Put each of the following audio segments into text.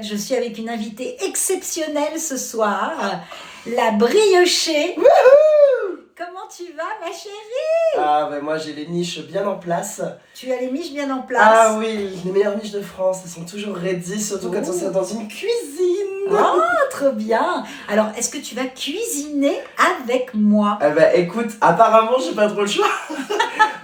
Je suis avec une invitée exceptionnelle ce soir, la briochée. Comment tu vas, ma chérie? Ah ben moi j'ai les niches bien en place. Tu as les miches bien en place? Ah oui, les meilleures niches de France, elles sont toujours ready, surtout quand on sert dans une cuisine. Oh, trop bien. Alors, est-ce que tu vas cuisiner avec moi? Ah bah écoute, apparemment j'ai pas trop le choix.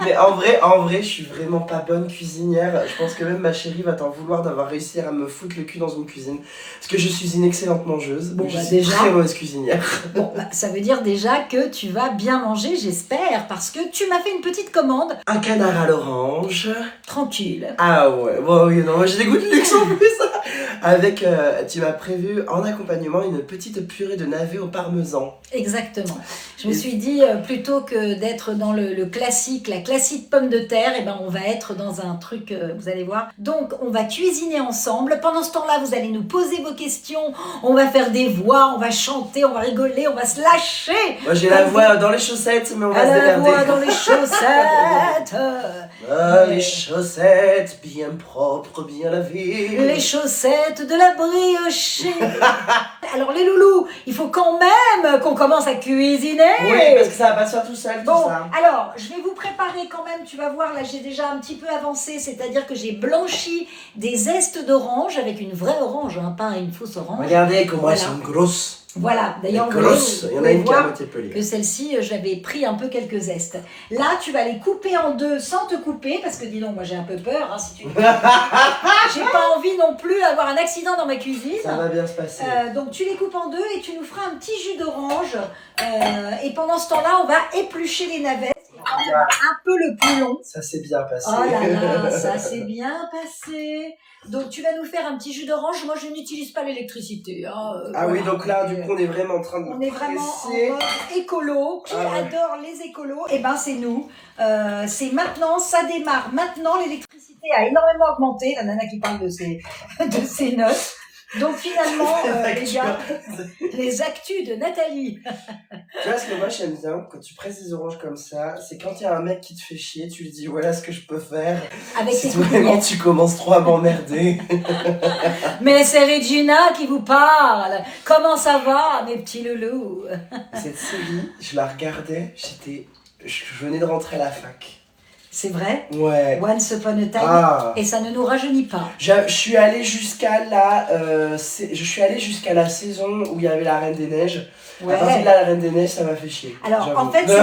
Mais en vrai, je suis vraiment pas bonne cuisinière. Je pense que même ma chérie va t'en vouloir d'avoir réussi à me foutre le cul dans une cuisine. Parce que je suis une excellente mangeuse, Bon, mais je bah, suis déjà, très mauvaise cuisinière. Bon, bah, ça veut dire déjà que tu vas bien manger, j'espère, parce que tu m'as fait une petite commande. Un canard à l'orange. Tranquille. Ah ouais, bon, oui, non, moi j'ai des goûts de luxe en plus. Avec, tu m'as prévu en accompagnement une petite purée de navets au parmesan. Exactement. Je me suis dit, plutôt que d'être dans le classique, la classique pomme de terre, eh ben, on va être dans un truc, vous allez voir. Donc, on va cuisiner ensemble. Pendant ce temps-là, vous allez nous poser vos questions. On va faire des voix, on va chanter, on va rigoler, on va se lâcher. Moi j'ai la voix dans les chaussettes, mais on va se La démerder. voix dans les chaussettes. Ah, les chaussettes bien propres, bien lavées. Les chaussettes de la briochée. Alors les loulous, il faut quand même qu'on commence à cuisiner. Oui, parce que ça va pas se faire tout seul, Bon, tout ça. alors, je vais vous préparer quand même, tu vas voir, là j'ai déjà un petit peu avancé, c'est-à-dire que j'ai blanchi des zestes d'orange avec une vraie orange, hein, pas une fausse orange. Regardez comment elles Voilà. sont grosses. Voilà, d'ailleurs, vous Grosses, il y en a pouvez une qui est à voir moitié pelée. que celle-ci, j'avais pris un peu quelques zestes. Là, tu vas les couper en deux sans te couper, parce que dis donc, moi j'ai un peu peur, hein, si tu... J'ai pas envie non plus d'avoir un accident dans ma cuisine. Ça va bien se passer. Donc tu les coupes en deux et tu nous feras un petit jus d'orange. Et pendant ce temps-là, on va éplucher les navets. Un peu le plus long. Ça s'est bien passé. Oh là là, ça s'est bien passé. Donc tu vas nous faire un petit jus d'orange. Moi je n'utilise pas l'électricité. Hein. Ah Voilà. oui, donc là, du coup, on est vraiment en train de On est vraiment en presser. mode écolo. Qui Ah ouais. adore les écolos? Eh ben c'est nous. C'est maintenant, ça démarre. Maintenant, l'électricité a énormément augmenté. La nana qui parle de ses notes. Donc finalement, les gars, les actus de Nathalie. Tu vois ce que moi j'aime bien quand tu presses des oranges comme ça, c'est quand il y a un mec qui te fait chier, tu lui dis voilà ce que je peux faire. Avec Si tes vraiment coupinettes. tu commences trop à m'emmerder. Mais c'est Regina qui vous parle. Comment ça va, mes petits loulous? Cette série, je la regardais, je venais de rentrer à la fac. C'est vrai? Ouais. Once upon a time. Ah. Et ça ne nous rajeunit pas. Je suis allé jusqu'à la saison où il y avait la Reine des Neiges. Ouais. À partir de là, la Reine des Neiges, ça m'a fait chier. Alors, j'avoue. en fait, oui,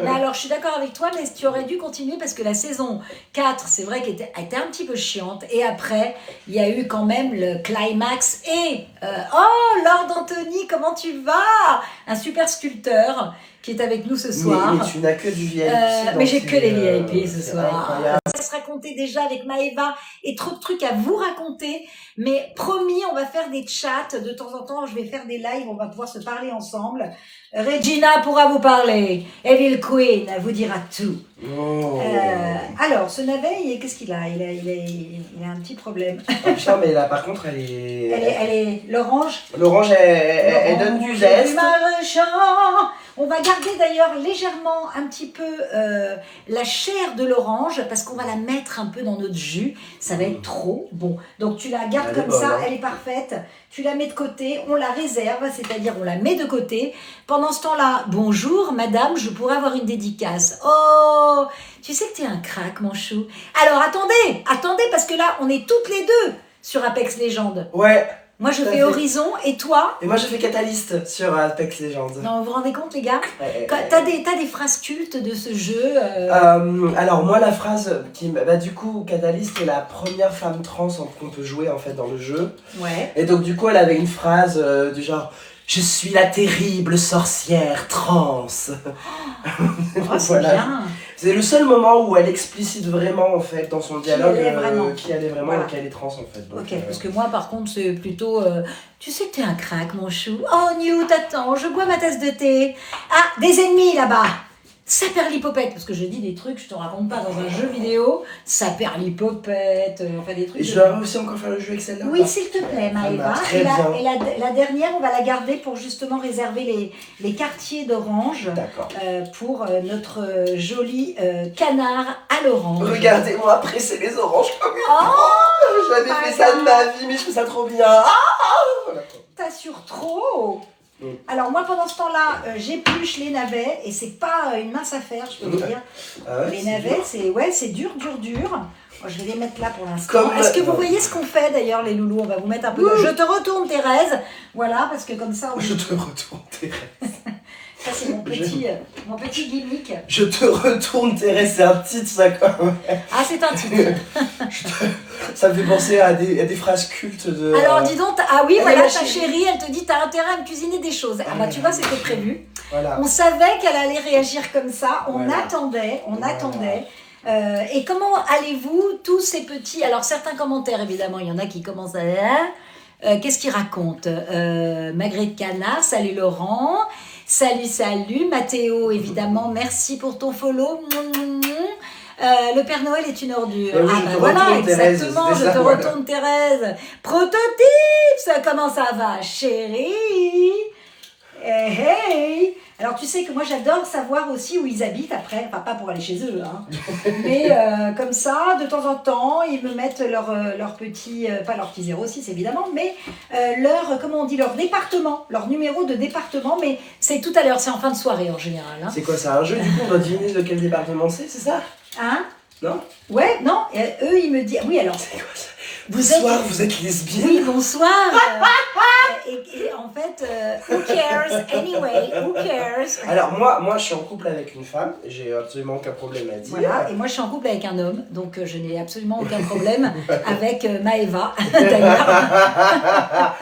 mais alors je suis d'accord avec toi, mais tu aurais dû continuer parce que la saison 4, c'est vrai qu'elle était un petit peu chiante. Et après, il y a eu quand même le climax. Et, oh, Lord Anthony, comment tu vas? Un super sculpteur qui est avec nous ce soir. Mais tu n'as que du VIP. Mais j'ai que les VIP ce c'est soir. incroyable. Ça se raconter déjà avec Maëva et trop de trucs à vous raconter. Mais promis, on va faire des chats. De temps en temps, je vais faire des lives. On va pouvoir se parler ensemble. Regina pourra vous parler. Evil Queen vous dira tout. Oh. Alors, ce navet, qu'est-ce qu'il a? Il a un petit problème. Oh putain, mais là par contre, elle est. L'orange. L'orange, elle donne du zeste. Marchand. On va garder d'ailleurs légèrement un petit peu la chair de l'orange parce qu'on va la mettre un peu dans notre jus. Ça va être trop bon. Donc tu la gardes Elle est comme bonne, ça, hein. elle est parfaite. Tu la mets de côté, on la réserve, c'est-à-dire on la met de côté. Pendant ce temps-là, bonjour madame, je pourrais avoir une dédicace. Oh, tu sais que tu es un crack mon chou. Alors attendez, parce que là on est toutes les deux sur Apex Legends. Ouais. Moi je Tout à fais fait. Horizon et toi? Et moi, je fais Catalyst sur Apex Legends. Non, vous vous rendez compte les gars? Ouais. T'as des phrases cultes de ce jeu Alors moi la phrase qui bah du coup Catalyst est la première femme trans qu'on peut jouer en fait dans le jeu. Ouais. Et donc du coup elle avait une phrase du genre je suis la terrible sorcière trans. Oh, c'est Voilà. bien. C'est le seul moment où elle explicite vraiment en fait dans son dialogue elle est vraiment. qui elle est vraiment Voilà. et qu'elle est trans en fait. Donc, Ok, parce que moi par contre c'est plutôt tu sais que t'es un crack mon chou. Oh Newt, attends, je bois ma tasse de thé. Ah, des ennemis là-bas. Saperlipopette, parce que je dis des trucs, je te raconte pas dans un jeu vidéo. Saperlipopette, enfin des trucs. Et je dois aussi encore faire le jeu avec celle-là? Oui, s'il te plaît, Maëva. Très Et, bien. la dernière, on va la garder pour justement réserver les quartiers d'orange D'accord. pour notre joli canard à l'orange. Regardez-moi presser les oranges comme une Oh, pro. J'avais fait ça de ma vie, mais je fais ça trop bien. Ah, voilà. t'assures trop. Mm. Alors moi pendant ce temps-là, j'épluche les navets et c'est pas une mince affaire, je peux vous dire. Ah ouais, Les c'est navets, dur. c'est dur. Moi, je vais les mettre là pour l'instant. Comme- Est-ce que vous voyez ce qu'on fait d'ailleurs les loulous? On va vous mettre un peu. Ouh. Je te retourne Thérèse, voilà parce que comme ça. Je te retourne, Thérèse. Ça c'est mon petit gimmick. Je te retourne, Thérèse, c'est un titre, ça, quand même. Ah c'est un titre. Ça me fait penser à des phrases cultes de... Alors dis donc, ah oui Elle voilà est ta la chérie, elle te dit t'as intérêt à me cuisiner des choses. Ah bah tu vois c'était prévu. Voilà. On savait qu'elle allait réagir comme ça, on Voilà. attendait. Voilà. Et comment allez-vous tous ces petits... Alors certains commentaires évidemment, il y en a qui commencent à... qu'est-ce qu'ils racontent Magritte Canard, salut Laurent, salut Mathéo évidemment, merci pour ton follow. Le Père Noël est une ordure. Oui, Ah je bah te voilà, retourne, Thérèse, exactement, c'était je ça, te voilà. retourne Thérèse. Prototype, comment ça va chérie? Hey. Alors tu sais que moi j'adore savoir aussi où ils habitent après, enfin pas pour aller chez eux, hein. Mais comme ça, de temps en temps, ils me mettent leur petit, pas leur petit 06 évidemment, mais comment on dit, leur département, leur numéro de département, mais c'est tout à l'heure, c'est en fin de soirée en général. Hein. C'est quoi, c'est un jeu, du coup, on doit deviner de quel département c'est ça? Hein? Non? Ouais, non, eux ils me disent, oui alors, C'est quoi ça? Vous Vous êtes lesbienne? oui, bonsoir. Et en fait, who cares anyway, who cares? Alors moi je suis en couple avec une femme, j'ai absolument aucun problème à dire. Voilà, et moi je suis en couple avec un homme, donc je n'ai absolument aucun problème avec Maëva, d'ailleurs.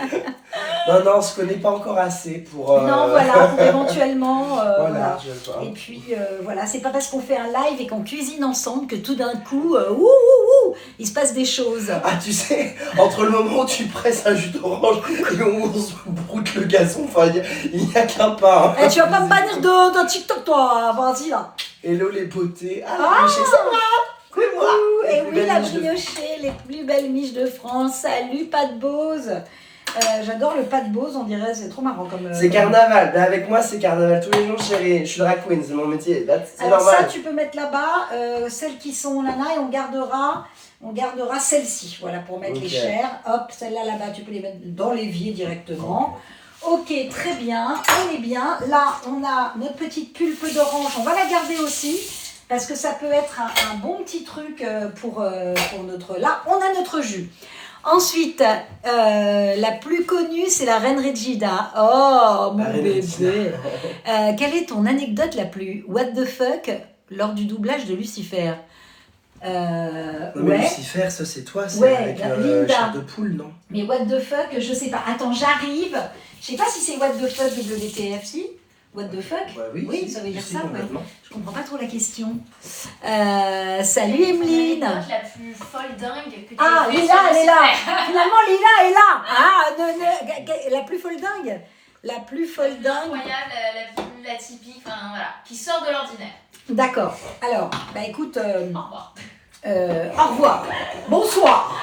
Non, on se connaît pas encore assez pour... Non, voilà, pour éventuellement... voilà, je vois. Et puis, voilà, c'est pas parce qu'on fait un live et qu'on cuisine ensemble que tout d'un coup, il se passe des choses. Ah, tu sais, entre le moment où tu presses un jus d'orange et où on se broute le gazon, enfin, il n'y a qu'un pas. Hein. Eh, tu vas pas me bannir de TikTok, toi, vas-y là. Hello les beautés. Ah, je sais que ça va. Coucou. Et Les plus oui, belles la miches de- briochée, les plus belles miches de France. Salut, Pat Bose. J'adore le Pat Bose, on dirait, c'est trop marrant comme... C'est carnaval, bah, avec moi c'est carnaval tous les jours chérie, je suis drag queen, c'est mon métier, bah, c'est Alors normal. ça, tu peux mettre là-bas, celles qui sont nana, et on gardera celle-ci, voilà, pour mettre Ok. les chairs. Hop, celle-là, là-bas, tu peux les mettre dans l'évier directement. Ok, très bien, on est bien. Là, on a notre petite pulpe d'orange, on va la garder aussi, parce que ça peut être un bon petit truc pour notre... Là, on a notre jus. Ensuite, la plus connue, c'est la Reine Regina. Oh, mon La Reine bébé. Regina. Quelle est ton anecdote la plus what the fuck lors du doublage de Lucifer? Non mais Ouais, Lucifer, ça c'est toi, c'est Ouais, avec Linda. chair de poule, non? mais what the fuck, je sais pas. Attends, j'arrive. Je sais pas si c'est what the fuck WTF, si? What the fuck? Ouais, oui, Oui, si, ça veut dire si, ça, ouais. complètement. Je comprends pas trop la question. Salut Emeline. L'anecdote la plus folle dingue que tu Ah, aies fait Lila, sur elle est là. Lucifer. Finalement, Lila est là. Ah, la plus folle dingue. La plus folle dingue. Incroyable, la plus atypique, enfin voilà, qui sort de l'ordinaire. D'accord. Alors, bah écoute, Au revoir. au revoir. Bonsoir.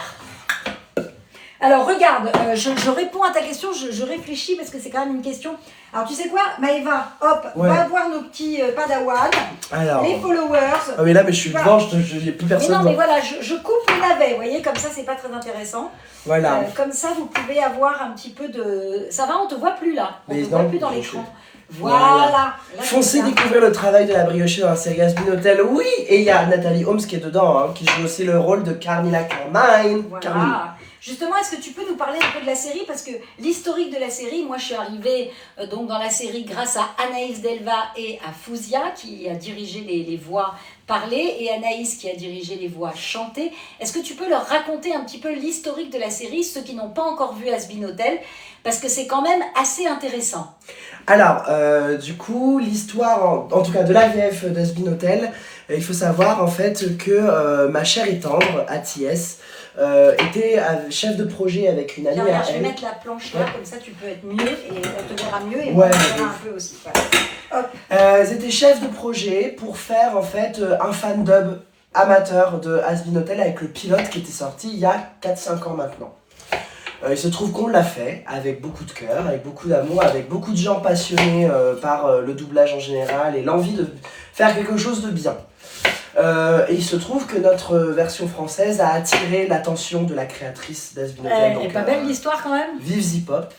Alors regarde, je réponds à ta question, je réfléchis parce que c'est quand même une question. Alors tu sais quoi, Maëva, hop, Ouais. va voir nos petits padawans, Alors... les followers. Ah mais là, mais je suis Voilà. devant, il n'y a plus Mais personne non, mais devant. voilà, je coupe le navet, vous voyez, comme ça c'est pas très intéressant. Voilà. Comme ça vous pouvez avoir un petit peu de... Ça va, on te voit plus là, on Mais te voit non, plus dans je l'écran. sais. Voilà. Là, Foncez comme ça. découvrir le travail de la briochée dans la série Asbin Hotel, oui. Et il y a Nathalie Holmes qui est dedans, hein, qui joue aussi le rôle de Carmilla Carmine. Carmine. Voilà. Justement, est-ce que tu peux nous parler un peu de la série? Parce que l'historique de la série, moi je suis arrivée donc dans la série grâce à Anaïs Delva et à Fouzia qui a dirigé les voix parlées et Anaïs qui a dirigé les voix chantées. Est-ce que tu peux leur raconter un petit peu l'historique de la série, ceux qui n'ont pas encore vu Asbin Hotel? Parce que c'est quand même assez intéressant. Alors, du coup, l'histoire, en tout cas de l'AVF d'Asbin Hotel, il faut savoir en fait que ma chère et tendre, Atiès, était chef de projet avec une amie Tiens, à regarde, je vais elle. mettre la planche là, comme ça tu peux être mieux et on te verra mieux et Ouais, moi on te de verra ouf. un peu aussi. Voilà. Ils étaient chefs de projet pour faire en fait un fan dub amateur de Has Been Hotel avec le pilote qui était sorti il y a 4-5 ans maintenant. Il se trouve qu'on l'a fait avec beaucoup de cœur, avec beaucoup d'amour, avec beaucoup de gens passionnés par le doublage en général et l'envie de faire quelque chose de bien. Et il se trouve que notre version française a attiré l'attention de la créatrice d'Has Been Hotel. Elle est donc, pas belle l'histoire quand même. Vive Zipop,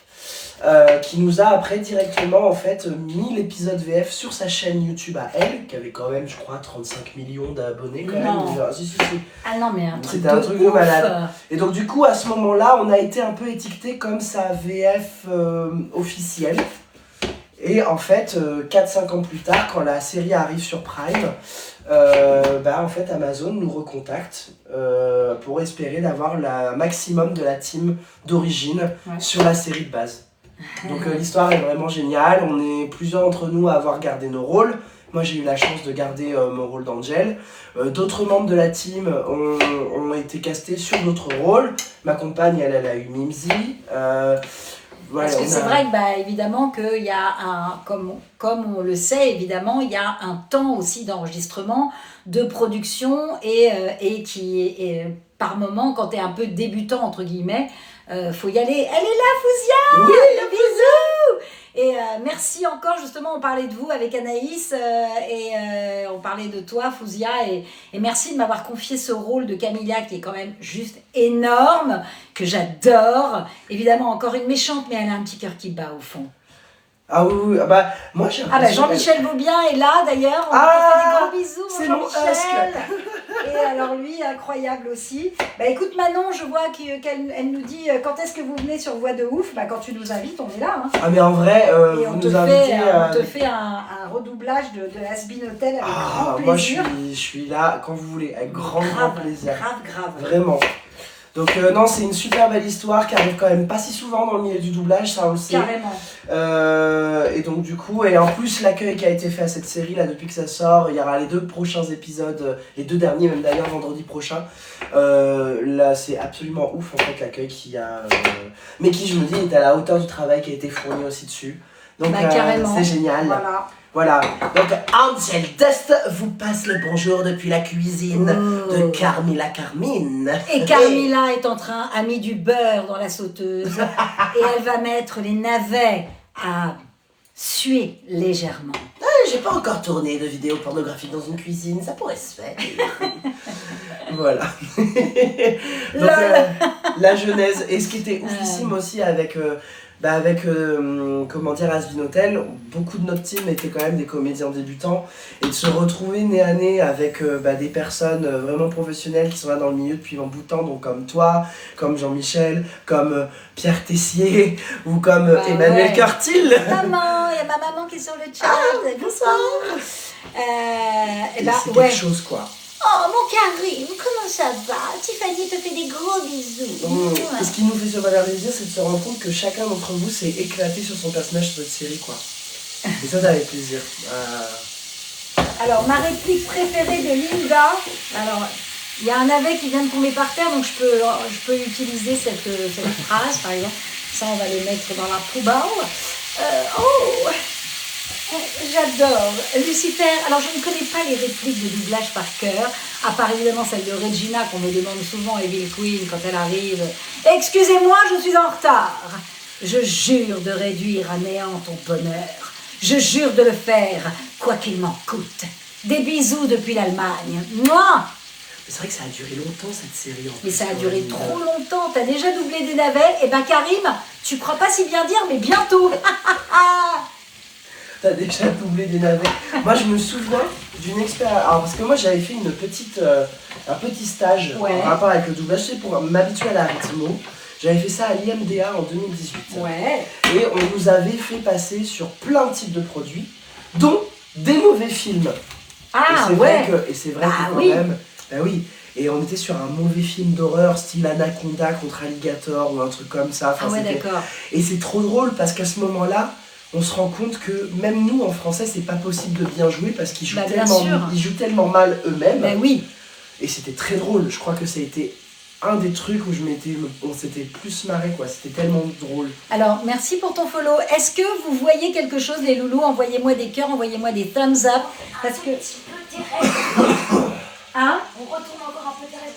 qui nous a après directement en fait mis l'épisode VF sur sa chaîne YouTube à elle, qui avait quand même je crois 35 millions d'abonnés quand Non. même. Si. Ah non mais un truc C'était un de truc de ouf. malade. Et donc du coup à ce moment-là on a été un peu étiqueté comme sa VF officielle. Et en fait 4-5 ans plus tard quand la série arrive sur Prime, en fait Amazon nous recontacte pour espérer d'avoir le maximum de la team d'origine sur la série de base. Donc l'histoire est vraiment géniale, on est plusieurs d'entre nous à avoir gardé nos rôles. Moi j'ai eu la chance de garder mon rôle d'Angel. D'autres membres de la team ont été castés sur d'autres rôles. Ma compagne elle a eu Mimsy. Voilà, Parce que c'est vrai que évidemment qu'il y a un, comme on le sait évidemment, il y a un temps aussi d'enregistrement, de production et qui est par moment quand tu es un peu débutant entre guillemets, faut y aller. Elle est là Fouzia, oui, bisous. Et merci encore, justement, on parlait de vous avec Anaïs et on parlait de toi, Fouzia, et merci de m'avoir confié ce rôle de Camilla qui est quand même juste énorme, que j'adore. Évidemment, encore une méchante, mais elle a un petit cœur qui bat au fond. Ah oui, moi j'ai Jean-Michel Vaubien est là d'ailleurs, on fait des gros bisous, c'est Jean-Michel. Et alors lui, incroyable aussi. Écoute Manon, je vois qu'elle nous dit quand est-ce que vous venez sur Voix de Ouf. Quand tu nous invites, on est là. Hein. Ah mais en vrai, et vous nous invitez... on te fait un redoublage de Has Been Hotel avec grand plaisir. Moi je suis là quand vous voulez, avec grand plaisir. Grave. Vraiment. Donc non, c'est une super belle histoire qui arrive quand même pas si souvent dans le milieu du doublage, ça on le sait. Carrément. Et donc du coup, et en plus l'accueil qui a été fait à cette série là depuis que ça sort, il y aura les 2 prochains épisodes, les 2 derniers même d'ailleurs vendredi prochain. Là c'est absolument ouf en fait l'accueil qu'il y a, mais qui je me dis est à la hauteur du travail qui a été fourni aussi dessus. Donc c'est génial. Voilà, donc Angel Dust vous passe le bonjour depuis la cuisine de Carmilla Carmine. Et Carmilla est en train, a mis du beurre dans la sauteuse et elle va mettre les navets à suer légèrement. J'ai pas encore tourné de vidéo pornographique dans une cuisine, ça pourrait se faire. Voilà. Donc la genèse, et ce qui était oufissime aussi avec... comment dire, Has Been Hotel, beaucoup de notre team étaient quand même des comédiens débutants et de se retrouver nez à nez avec des personnes vraiment professionnelles qui sont là dans le milieu depuis un bout de temps, donc comme toi, comme Jean-Michel, comme Pierre Tessier ou comme Emmanuel Curtil. Maman, il y a ma maman qui est sur le chat. Bonsoir. C'est quelque chose quoi. Oh mon Karim, comment ça va? Tiffany te fait des gros bisous. Et ce qui nous fait super plaisir, c'est de se rendre compte que chacun d'entre vous s'est éclaté sur son personnage sur cette série quoi. Et ça fait plaisir. Alors ma réplique préférée de Linda, alors il y a un navet qui vient de tomber par terre, donc je peux utiliser cette phrase par exemple. Ça on va le mettre dans la poubelle. J'adore Lucifer. Alors je ne connais pas les répliques de doublage par cœur, à part évidemment celle de Regina qu'on me demande souvent, Evil Queen, quand elle arrive. Excusez-moi, je suis en retard. Je jure de réduire à néant ton bonheur. Je jure de le faire, quoi qu'il m'en coûte. Des bisous depuis l'Allemagne. Moi. C'est vrai que ça a duré longtemps cette série. Mais ça a duré trop longtemps. T'as déjà doublé des navets. Et Karim, tu crois pas si bien dire, mais bientôt. T'as déjà doublé des navets. Moi je me souviens d'une expérience. Alors parce que moi j'avais fait un petit stage en rapport avec le doublage, c'est pour m'habituer à la rythmo. J'avais fait ça à l'IMDA en 2018. Et on nous avait fait passer sur plein de types de produits, dont des mauvais films. Et c'est vrai que quand même. Bah oui. Et on était sur un mauvais film d'horreur style Anaconda contre Alligator ou un truc comme ça. D'accord. Et c'est trop drôle parce qu'à ce moment-là, on se rend compte que même nous en français c'est pas possible de bien jouer parce qu'ils jouent, ils jouent tellement mal eux-mêmes. Oui. Et c'était très drôle, je crois que ça a été un des trucs où on s'était plus marré, quoi. C'était tellement drôle. Alors, merci pour ton follow. Est-ce que vous voyez quelque chose, les loulous? Envoyez-moi des cœurs, envoyez-moi des thumbs up. Parce que... Hein? On retourne encore un peu Thérèse.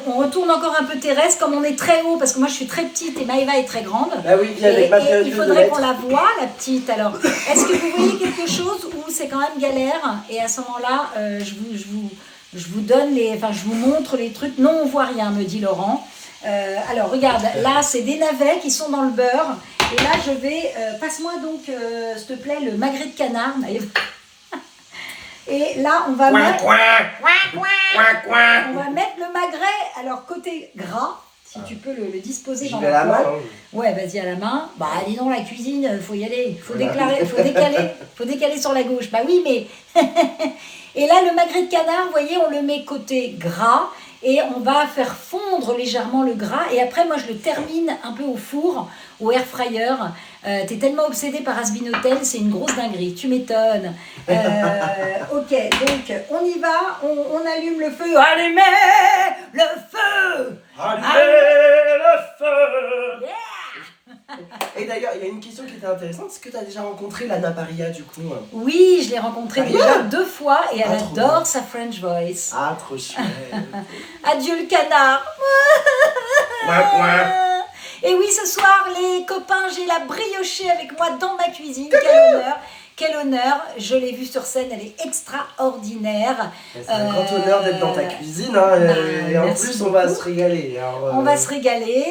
On retourne encore un peu Thérèse, comme on est très haut, parce que moi je suis très petite et Maëva est très grande. Ah oui, puis avec ma période il de faudrait lettres. qu'on la voie, la petite. Alors, est-ce que vous voyez quelque chose où c'est quand même galère? Et à ce moment-là, je vous donne enfin, je vous montre les trucs. Non, on voit rien, me dit Laurent. Alors, regarde, là, c'est des navets qui sont dans le beurre. Et là, je vais... passe-moi donc, s'il te plaît, le magret de canard, Maëva. Et là, on va mettre... On va mettre le magret, alors côté gras, si tu peux le disposer J'y dans vais à la la main. poêle. Ouais, vas-y à la main. Bah, dis donc, la cuisine, faut y aller. Faut décaler sur la gauche. Bah oui, mais... Et là, le magret de canard, vous voyez, on le met côté gras. Et on va faire fondre légèrement le gras. Et après, moi, je le termine un peu au four, au air fryer. T'es tellement obsédé par Has Been Hotel, c'est une grosse dinguerie. Tu m'étonnes. Ok, donc on y va. On allume le feu. Allumez le feu. Allumez le feu. Yeah. Et d'ailleurs, il y a une question qui était intéressante. Est-ce que tu as déjà rencontré Lana Paria, du coup? Oui, je l'ai rencontrée déjà 2 fois et elle trop adore bien. sa French voice. Ah, trop chouette. Adieu le canard. Et oui, ce soir, les copains, j'ai la briochée avec moi dans ma cuisine. Quel honneur! Quel honneur! Je l'ai vue sur scène, elle est extraordinaire. C'est un grand honneur d'être dans ta cuisine. Hein, et en merci plus, on va beaucoup. se régaler. Alors, On va se régaler.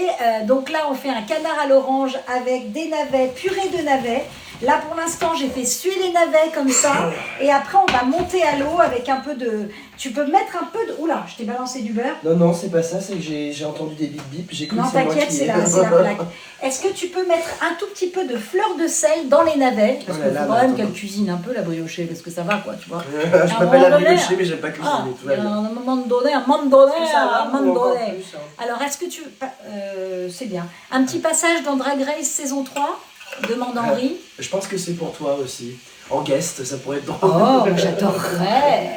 Donc là, on fait un canard à l'orange avec des navets, purée de navets. Là, pour l'instant, j'ai fait suer les navets comme ça. Et après, on va monter à l'eau avec un peu de... Tu peux mettre un peu de... Oula, je t'ai balancé du beurre. Non, c'est pas ça. C'est que j'ai entendu des bip bip. J'ai cru Non, que c'est moi t'inquiète, qui... c'est la plaque. Est-ce que tu peux mettre un tout petit peu de fleur de sel dans les navets? Parce Oh qu'il là faut là, quand même attends. qu'elle cuisine un peu la briochée, parce que ça va, quoi, tu vois. Je m'appelle la briochée, mais j'aime pas cuisiner. Ah, Tout va bien. à un moment donné, un moment donné, Ça va, un moment ou encore donné. plus, hein. Alors, est-ce que tu... c'est bien. Un petit passage dans Drag Race saison 3? Demande Henri. Je pense que c'est pour toi aussi. En guest, ça pourrait être drôle. Oh, j'adorerais.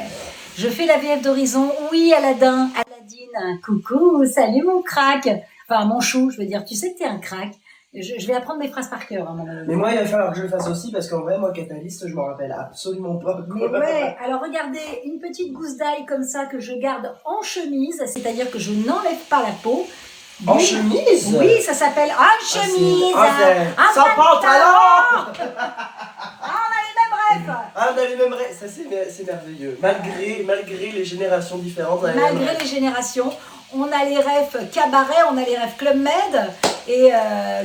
Je fais la VF d'Horizon. Oui, Aladdin, Aladdine. Coucou, salut mon crack. Enfin, mon chou, je veux dire. Tu sais que t'es un crack. Je vais apprendre mes phrases par cœur à un moment donné. Mais moi, il va falloir que je le fasse aussi parce qu'en vrai, moi, Catalyst, je m'en rappelle absolument pas. Mais ouais, alors regardez, une petite gousse d'ail comme ça que je garde en chemise, c'est-à-dire que je n'enlève pas la peau. En Oui. chemise? Oui, ça s'appelle en chemise. un Sans pantalon. Ah, on a les mêmes rêves. Ah, on a les mêmes rêves. Ça, c'est merveilleux. Malgré les générations différentes, on a les mêmes Malgré rêves. les générations, on a les rêves cabaret, on a les rêves Club Med et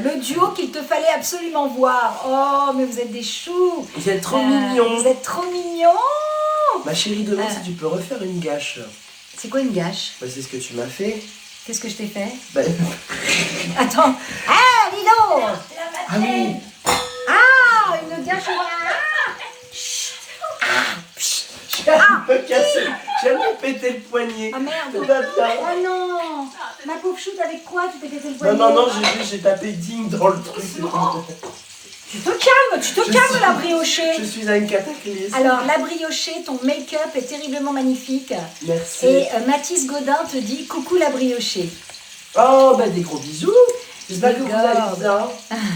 le duo qu'il te fallait absolument voir. Oh, mais vous êtes des choux. Vous êtes trop mignons. Vous êtes trop mignons. Ma chérie, demain, si tu peux refaire une gâche. C'est quoi une gâche? Bah, c'est ce que tu m'as fait. Qu'est-ce que je t'ai fait? Bah, Attends. Ah, dis donc. ah oui. Ah, une gâche. J'ai un peu cassé. J'ai un peu pété le poignet. Ah merde. Tout va bien. Oh non. Ma pauvre choute, avec quoi tu t'es pété le poignet? Non, j'ai tapé ding dans le truc. Tu te calmes la briochée. Je suis à une cataclysme. Alors, la briochée, ton make-up est terriblement magnifique. Merci. Et Mathis Godin te dit coucou la briochée. Oh, bah des gros bisous. J'espère que vous Regarde. allez bien.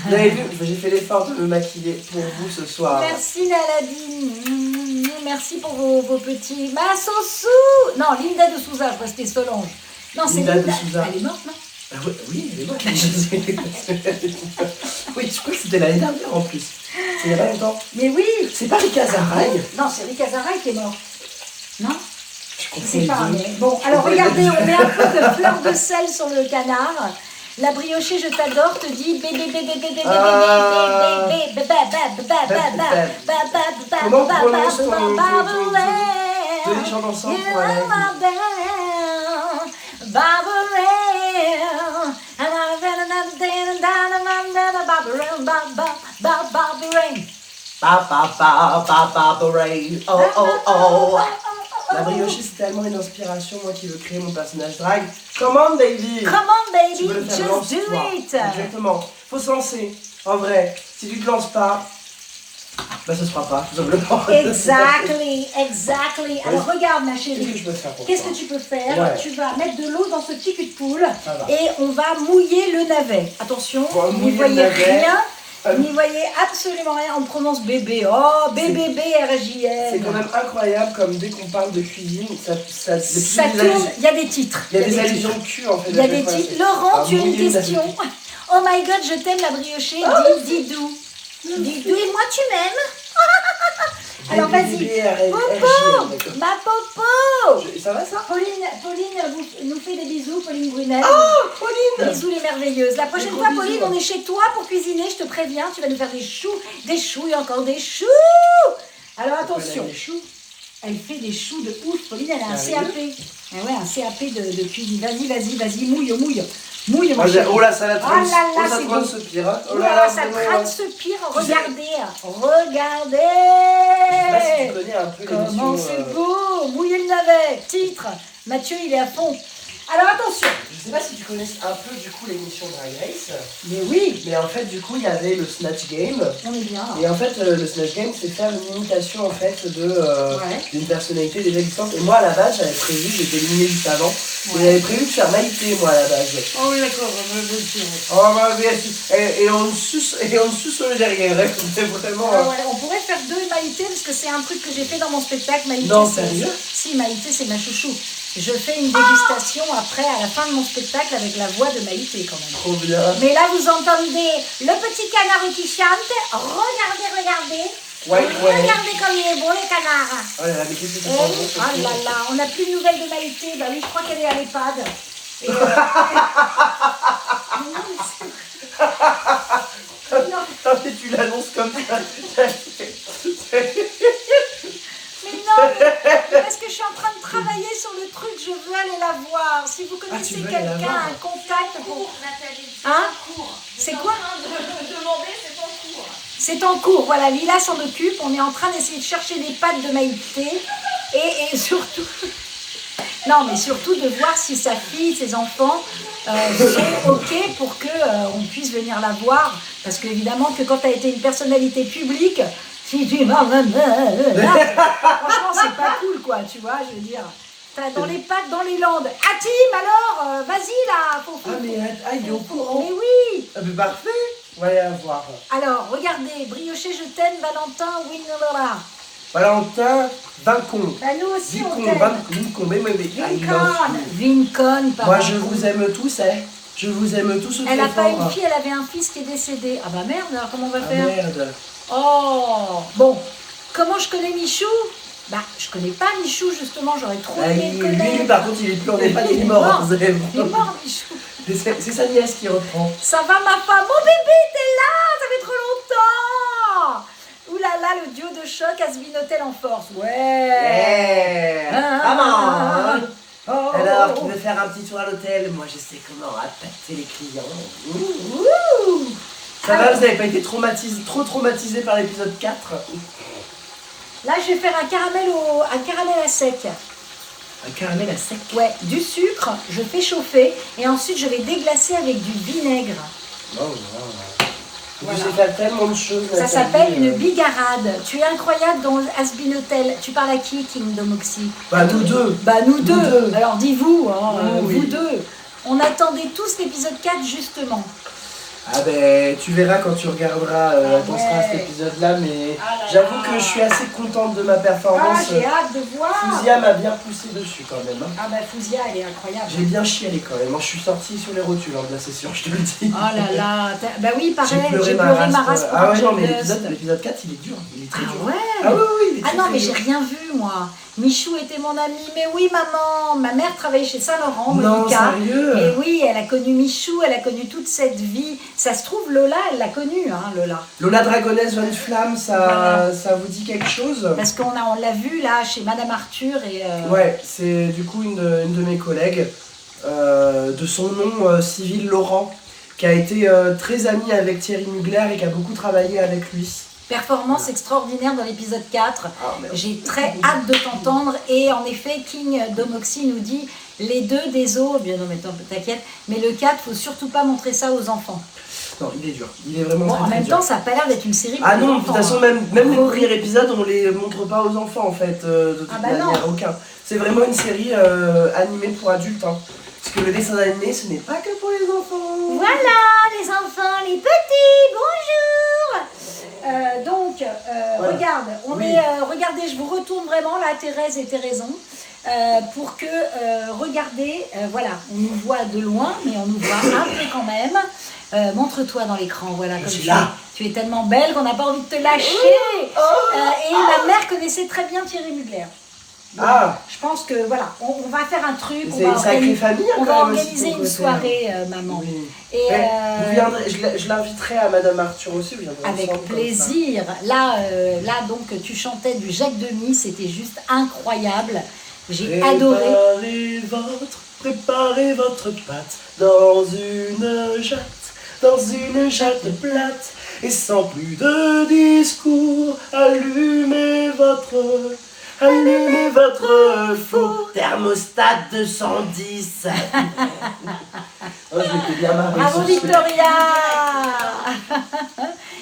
Vous avez vu, j'ai fait l'effort de me maquiller pour vous ce soir. Merci Naladine. Merci pour vos petits. Ma Sossou. Non, Linda de Souza, je crois que c'était Solange. Non, c'est Linda Linda. de Souza. Elle est morte, non? Ah ouais, oui, elle est morte. Oui, je crois que c'était l'année dernière en plus. C'est il y a pas longtemps. Mais oui. C'est pas Rika Zaraï. Non, c'est Rika Zaraï qui est morte. Non? Je confonds C'est les pas. deux. Mais bon, alors regardez, on met un peu de fleur de sel sur le canard. La briochée, je t'adore, te dit bébé, bébé, bébé, bébé, Ah. bébé, bébé, Comment on prononce de les gens ensemble pour aller. Oh, oh, oh. La briochée, c'est tellement une inspiration, moi qui veux créer mon personnage drag. Come on, baby! Come on, baby, Tu veux le faire, just do lance-toi. it. Exactement. Faut se lancer. En vrai, si tu te lances pas, Bah ça se fera pas, tout simplement. Exactly. Alors regarde ma Qu'est-ce que chérie. je peux faire pour Qu'est-ce toi? que tu peux faire? Ouais. Tu vas mettre de l'eau dans ce petit cul de poule Ça va. et on va mouiller le navet. Attention, On va vous n'y mouiller voyez le navet. rien. Vous n'y voyez absolument rien. On prononce bébé. Oh, BBB C'est quand RJN. même incroyable comme dès qu'on parle de cuisine, ça Ça tourne. Il y a des titres. Il y a des allusions de cul en fait. Il y a des titres. Laurent, tu as une question. Oh my god, je t'aime la briochée. Didou. Didou et moi tu m'aimes. Alors vas-y. Popo, ma Popo. Ça va ça? Pauline nous fait des bisous, Pauline Brunel. Oh, Pauline! Bisous les merveilleuses. La prochaine Des fois, gros Pauline, bisous. on est chez toi pour cuisiner, je te préviens, tu vas nous faire des choux et encore des choux. Alors attention, Des choux. elle fait des choux de ouf. Pauline, elle a un Sérieux? CAP. Ah ouais, un CAP de cuisine. Vas-y, mouille. Mouille, ma Oh chérie. là, ça la traîne. Oh là là, ça c'est traîne bon. ce pire. Hein. Oh là là, ça vraiment, traîne ce pire. Tu sais- Regardez. Je sais pas si tu connais un peu l'émission. Comment c'est beau. Mouiller le navet. Titre. Mathieu, il est à fond. Alors attention. Je sais pas si tu connais un peu du coup l'émission Drag Race. Mais oui, Mais en fait, du coup, il y avait le Snatch Game. on est bien. Et en fait, le Snatch Game, c'est faire une imitation en fait Ouais. d'une personnalité déjà existante. Et moi, à la base, j'avais prévu, j'étais éliminé juste avant. Ouais. Et j'avais prévu de faire Maïté, moi, à la base. Oh oui, d'accord, bien sûr. Oh, bah, et on me suce le derrière. Hein. C'est vraiment. Ah ouais, on pourrait faire deux Maïté parce que c'est un truc que j'ai fait dans mon spectacle. Maïté, Non, c'est- sérieux? Si, Maïté, c'est ma chouchou. Je fais une dégustation après, à la fin de mon spectacle, avec la voix de Maïté quand même. Trop bien. Mais là, vous entendez le petit canard qui chante. Regardez. Ouais. Regardez comme il est beau, le canard. Oh là là, mais qu'est-ce que Eh, c'est bon, oh là là, on n'a plus de nouvelles de Maïté. Bah oui, je crois qu'elle est à l'EHPAD. Et, Ah, mais tu l'annonces comme ça. Mais non, mais parce que je suis en train de travailler sur le truc, je veux aller la voir. Si vous connaissez tu veux aller la quelqu'un, voir. un contact pour... Nathalie, Hein cours. C'est quoi? De demander, c'est en cours. C'est en cours, voilà, Lila s'en occupe. On est en train d'essayer de chercher des pattes de Maïté. Et surtout... Non, mais surtout de voir si sa fille, ses enfants sont OK pour qu'on puisse venir la voir. Parce qu'évidemment que quand tu as été une personnalité publique, si tu vas... Franchement, c'est pas cool, quoi, tu vois, je veux dire. T'as dans les pattes, dans les Landes. Ah, Tim, alors, vas-y, là, faut... Ah, mais il est au courant. Mais oui. Ah, mais parfait. On va aller la voir. Alors, regardez, Brioché, je t'aime, Valentin, Winnola. Valentin Vincon. Bah, nous aussi, on Vincon, t'aime. Vincon, mais Vincon, Vincon, pardon. Moi, je vous aime tous, hein. Je vous aime tous Elle très n'a pas fort. une fille, elle avait un fils qui est décédé. Ah bah merde, alors comment on va Ah, faire? merde. Oh, bon. Comment je connais Michou? Bah, je connais pas Michou, justement, j'aurais trop Ah, aimé le lui, connaître. par contre, il est plus en EHPAD, il est Il est mort. mort. Vous savez. Il est mort, Michou. C'est sa nièce qui reprend. Ça va, ma femme? Mon bébé, t'es là? Ça fait trop longtemps. Ouh là là, le duo de choc Asbin Hotel en force. Ouais. Maman. Oh, Alors, oh, qui oh. veut faire un petit tour à l'hôtel? Moi, je sais comment appâter les clients. Ouh. Ça va, Alors, vous n'avez pas été trop traumatisé par l'épisode 4? là, je vais faire un caramel à sec. Un caramel à sec. Ouais, du sucre, je fais chauffer et ensuite je vais déglacer avec du vinaigre. Oh, Voilà. Vous savez faire tellement de choses. Ça Nathalie, s'appelle une bigarade. Tu es incroyable dans Asbin Hotel. Tu parles à qui, Kingdom Oxy? Bah, nous deux. Bah, nous deux. deux. Alors, dis-vous, hein, Oui. vous deux. On attendait tous l'épisode 4, justement. Ah ben, tu verras quand tu regarderas, t'en seras à cet épisode-là, mais Ah là j'avoue là. que je suis assez contente de ma Ah, performance. j'ai hâte de voir. Fouzia m'a bien poussé dessus quand même. Hein. Ah, bah, Fouzia, elle est incroyable. J'ai bien chialé quand même. Moi, je suis sorti sur les rotules de la session, je te le dis. Oh là là. Bah oui, pareil, J'ai pleuré ma race pour Ah ouais, non, Angel mais Dust. l'épisode 4, il est dur. Il est très Ah dur. ouais. Ah oui, oui, il est Ah très, non, très mais dur. j'ai rien vu, moi. Michou était mon ami. Mais oui, maman. Ma mère travaillait chez Saint-Laurent, Non, Monica. sérieux? Mais oui, elle a connu Michou, elle a connu toute cette vie. Ça se trouve, Lola, elle l'a connu, hein, Lola. Lola Dragonesse Von Flamme, Voilà. ça vous dit quelque chose? Parce on l'a vu là chez Madame Arthur et. Ouais, c'est du coup une de mes collègues, de son nom civil Laurent, qui a été très amie avec Thierry Mugler et qui a beaucoup travaillé avec lui. Performance extraordinaire dans l'épisode 4. Ah, merde. J'ai très hâte de t'entendre. Et en effet, King Domoxy nous dit les deux des os. Bien non, mais t'inquiète. Mais le 4, faut surtout pas montrer ça aux enfants. Non, il est dur. Il est vraiment Bon, très, en très même dur. temps, ça n'a pas l'air d'être une série pour Ah non, de les toute enfants, façon, hein. même les premiers épisodes, on les montre pas aux enfants en fait, de toute Ah bah non. manière, aucun. C'est vraiment une série animée pour adultes. Hein. Parce que le dessin animé, ce n'est pas que pour les enfants. Voilà, les enfants, les petits, bonjour. Donc, Voilà. regarde, Oui. regardez, je vous retourne vraiment là, Thérèse et Théraison, pour que, regardez, voilà, on nous voit de loin, mais on nous voit un peu quand même. Montre-toi dans l'écran, voilà, Je comme suis là. tu es tellement belle qu'on n'a pas envie de te lâcher. Et ma mère connaissait très bien Thierry Mugler. Donc, Ah. je pense que voilà, on va faire un truc, C'est une sacrée famille. on quand va même, aussi, organiser ton une côté. soirée, maman. Oui. Et, Ouais, vous viendrez, je l'inviterai à Madame Arthur aussi. Vous viendrez avec ensemble, comme plaisir. Là, donc, tu chantais du Jacques Demy, c'était juste incroyable. ça. J'ai adoré. Préparez votre pâte dans une jatte plate. Et sans plus de discours, allumez votre four. Thermostat 210. Oh, je m'étais bien marré. Bravo sur ce- Victoria.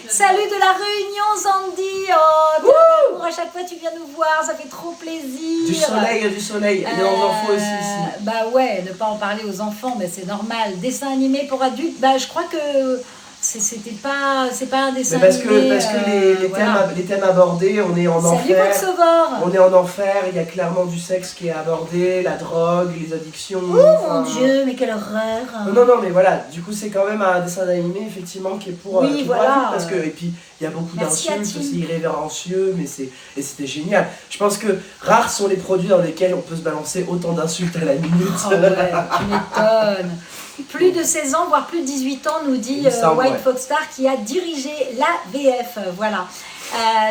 Salut de la Réunion Sandy. Oh, bienvenue. À chaque fois tu viens nous voir, ça fait trop plaisir. Du soleil. Et aux enfants aussi ici. Bah ouais, ne pas en parler aux enfants, mais c'est normal. Dessin animé pour adultes, bah je crois que c'est pas un dessin Mais parce que animé. les thèmes abordés, on est en Salut enfer. Fox Sauveur. On est en enfer, il y a clairement du sexe qui est abordé, la drogue, les addictions. Oh enfin, mon Dieu, mais quelle horreur. Non, mais voilà, du coup c'est quand même un dessin animé effectivement qui est pour, Oui, qui est pour voilà. adultes, parce que, et puis il y a beaucoup Merci, d'insultes, Atine. c'est irrévérencieux, et c'était génial. Je pense que rares sont les produits dans lesquels on peut se balancer autant d'insultes à la minute. Oh ouais, tu m'étonnes. Plus de 16 ans, voire plus de 18 ans, nous dit Il me semble, White ouais. Foxstar, qui a dirigé la VF. Voilà.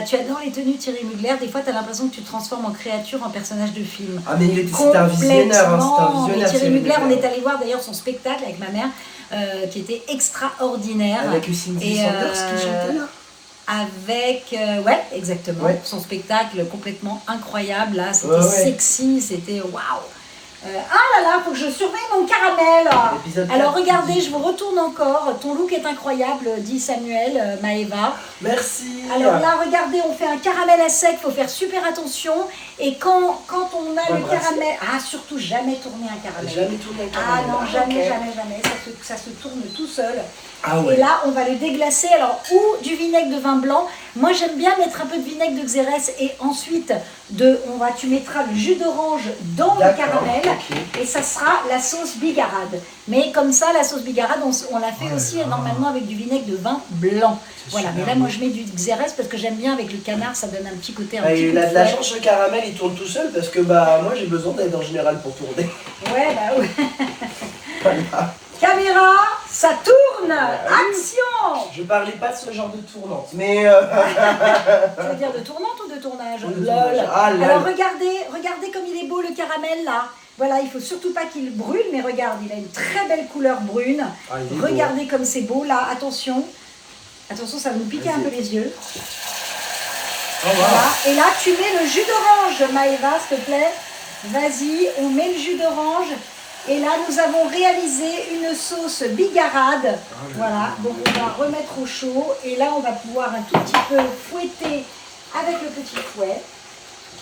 Tu adores les tenues Thierry Mugler. Des fois, tu as l'impression que tu te transformes en créature, en personnage de film. Ah mais c'était un visionnaire, hein, c'était un Complètement. visionnaire. Mais Thierry Mugler, on Mugler. est allé voir d'ailleurs son spectacle avec ma mère, qui était extraordinaire. Avec Cindy Et, Sanders qui chantait là. Avec, ouais, exactement, Ouais. son spectacle complètement incroyable, là, c'était Ouais. sexy, c'était waouh. Ah là là, faut que je surveille mon caramel. L'épisode Alors 4. regardez, je vous retourne encore, ton look est incroyable, dit Samuel, Maëva. Merci. Alors là, regardez, on fait un caramel à sec, faut faire super attention. Et quand on a le brasser. caramel, ah surtout jamais tourner un caramel. Jamais tourné un Ah caramel. non, jamais, ok. jamais, ça se tourne tout seul. Ah Et ouais. là, on va le déglacer. Alors, ou du vinaigre de vin blanc. Moi, j'aime bien mettre un peu de vinaigre de Xérès. Et ensuite, tu mettras le jus d'orange dans le D'accord, caramel. ok. Et ça sera la sauce bigarade. Mais comme ça, la sauce bigarade, on la fait Oh aussi là là. normalement avec du vinaigre de vin blanc. C'est Voilà, mais super là, moi, bon. je mets du Xérès parce que j'aime bien avec le canard. Ça donne un petit côté, un Ah, petit il coup a de de la fouet. chance, le caramel il tourne tout seul parce que bah moi j'ai besoin d'aide en général pour tourner. Ouais, bah ouais. Voilà. Caméra, ça tourne. Action. Je parlais pas de ce genre de tournante, mais Tu veux dire de tournante ou de tournage? Ou de Lol. tournage. Ah, lol. Alors regardez comme il est beau le caramel là. Voilà, il faut surtout pas qu'il brûle, mais regarde, il a une très belle couleur brune. Ah, il est beau. Regardez comme c'est beau là, attention. Attention, ça va nous piquer un peu les yeux. Oh, wow. Voilà. Et là, tu mets le jus d'orange, Maëva, s'il te plaît. Vas-y, on met le jus d'orange. Et là, nous avons réalisé une sauce bigarade. Voilà, donc on va remettre au chaud. Et là, on va pouvoir un tout petit peu fouetter avec le petit fouet.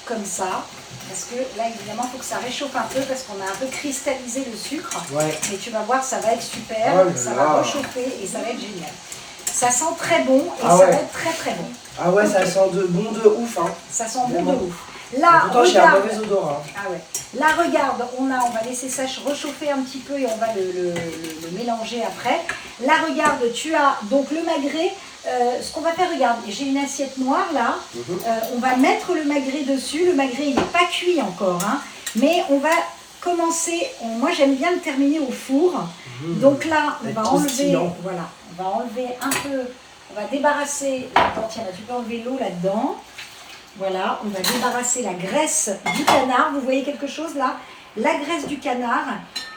Comme ça. Parce que là, évidemment, il faut que ça réchauffe un peu parce qu'on a un peu cristallisé le sucre. Ouais. Mais tu vas voir, ça va être super. Oh là Ça là. va réchauffer et ça va être génial. Ça sent très bon et Ah ça ouais. va être très très bon. Ah ouais, ça sent de bon de ouf hein. Ça sent bon Vraiment. de ouf. Là, Pourtant j'ai un regarde. mauvais odorat. Ah ouais. Là, regarde, on va laisser ça réchauffer un petit peu et on va le mélanger après. Là, regarde, tu as donc le magret. Ce qu'on va faire, regarde, j'ai une assiette noire là. On va mettre le magret dessus. Le magret, il n'est pas cuit encore, hein, mais on va commencer. Moi, j'aime bien le terminer au four. Donc là, on C'est va enlever. croustillant. Voilà, on va enlever un peu. On va débarrasser. Attends, tiens, là, tu peux enlever l'eau là-dedans. Voilà, on va débarrasser la graisse du canard. Vous voyez quelque chose là? La graisse du canard.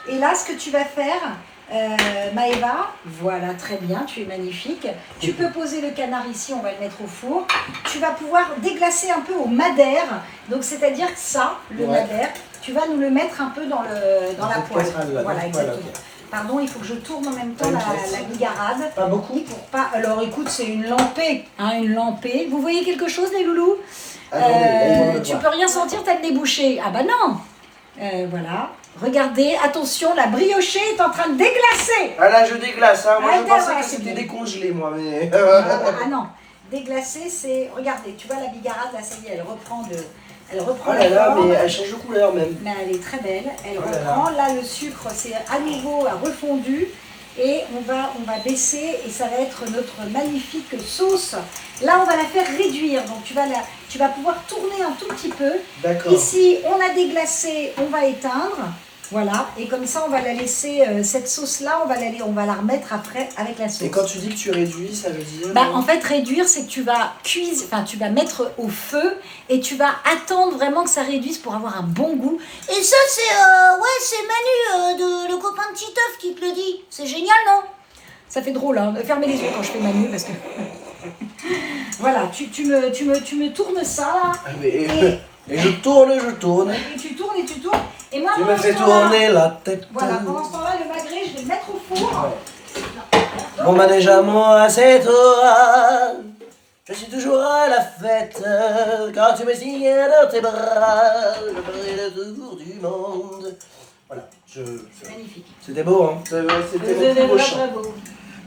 Et là, ce que tu vas faire, Maëva, voilà, très bien, tu es magnifique. Tu peux poser le canard ici, on va le mettre au four. Tu vas pouvoir déglacer un peu au madère. Donc, c'est-à-dire que ça, le Ouais. madère, tu vas nous le mettre un peu dans la poêle. Casserole, là, Voilà, dans la poêle, exactement. ok. Pardon, il faut que je tourne en même temps la bigarade. Pas beaucoup. Pour pas... Alors écoute, c'est une lampée, hein, une lampée. Vous voyez quelque chose, les loulous? Attendez, tu peux rien sentir, t'as le nez bouché. Ah bah non. Voilà. Regardez, attention, la briochée est en train de déglacer. Ah là, je déglace, hein. Moi, je pensais voilà, que c'était décongelé, moi, mais... Ah non, déglacer, c'est... Regardez, tu vois la bigarade, là, ça y est, elle reprend de... Elle reprend Oh là là, forme. mais elle change de couleur, même. Mais elle est très belle, elle Oh là reprend. Là, le sucre, c'est à nouveau refondu. Et on va baisser et ça va être notre magnifique sauce. Là, on va la faire réduire. Donc, tu vas pouvoir tourner un tout petit peu. D'accord. Ici, on a déglacé, on va éteindre. Voilà. Et comme ça, on va la laisser, cette sauce-là, on va la remettre après avec la sauce. Et quand tu dis que tu réduis, ça veut dire... Bah, en fait, réduire, c'est que tu vas tu vas mettre au feu et tu vas attendre vraiment que ça réduise pour avoir un bon goût. Et ça, c'est Manu, le copain de Titeuf qui te le dit. C'est génial, non? Ça fait drôle, hein, de fermer les yeux quand je fais Manu parce que... Voilà, tu me tournes ça là. Ah, mais... Et je tourne. Et tu tournes et tu tournes. Et moi, Tu pendant me fais ce temps-là- tourner la tête. Voilà, pendant ce temps-là, le magret, je vais le mettre au four. Mon manège à moi, c'est toi. Je suis toujours à la fête. Quand tu me signes dans tes bras, je ferai le tour du monde. Voilà, C'est magnifique. C'était beau, hein. C'était mon C'est plus beau très chant. très beau.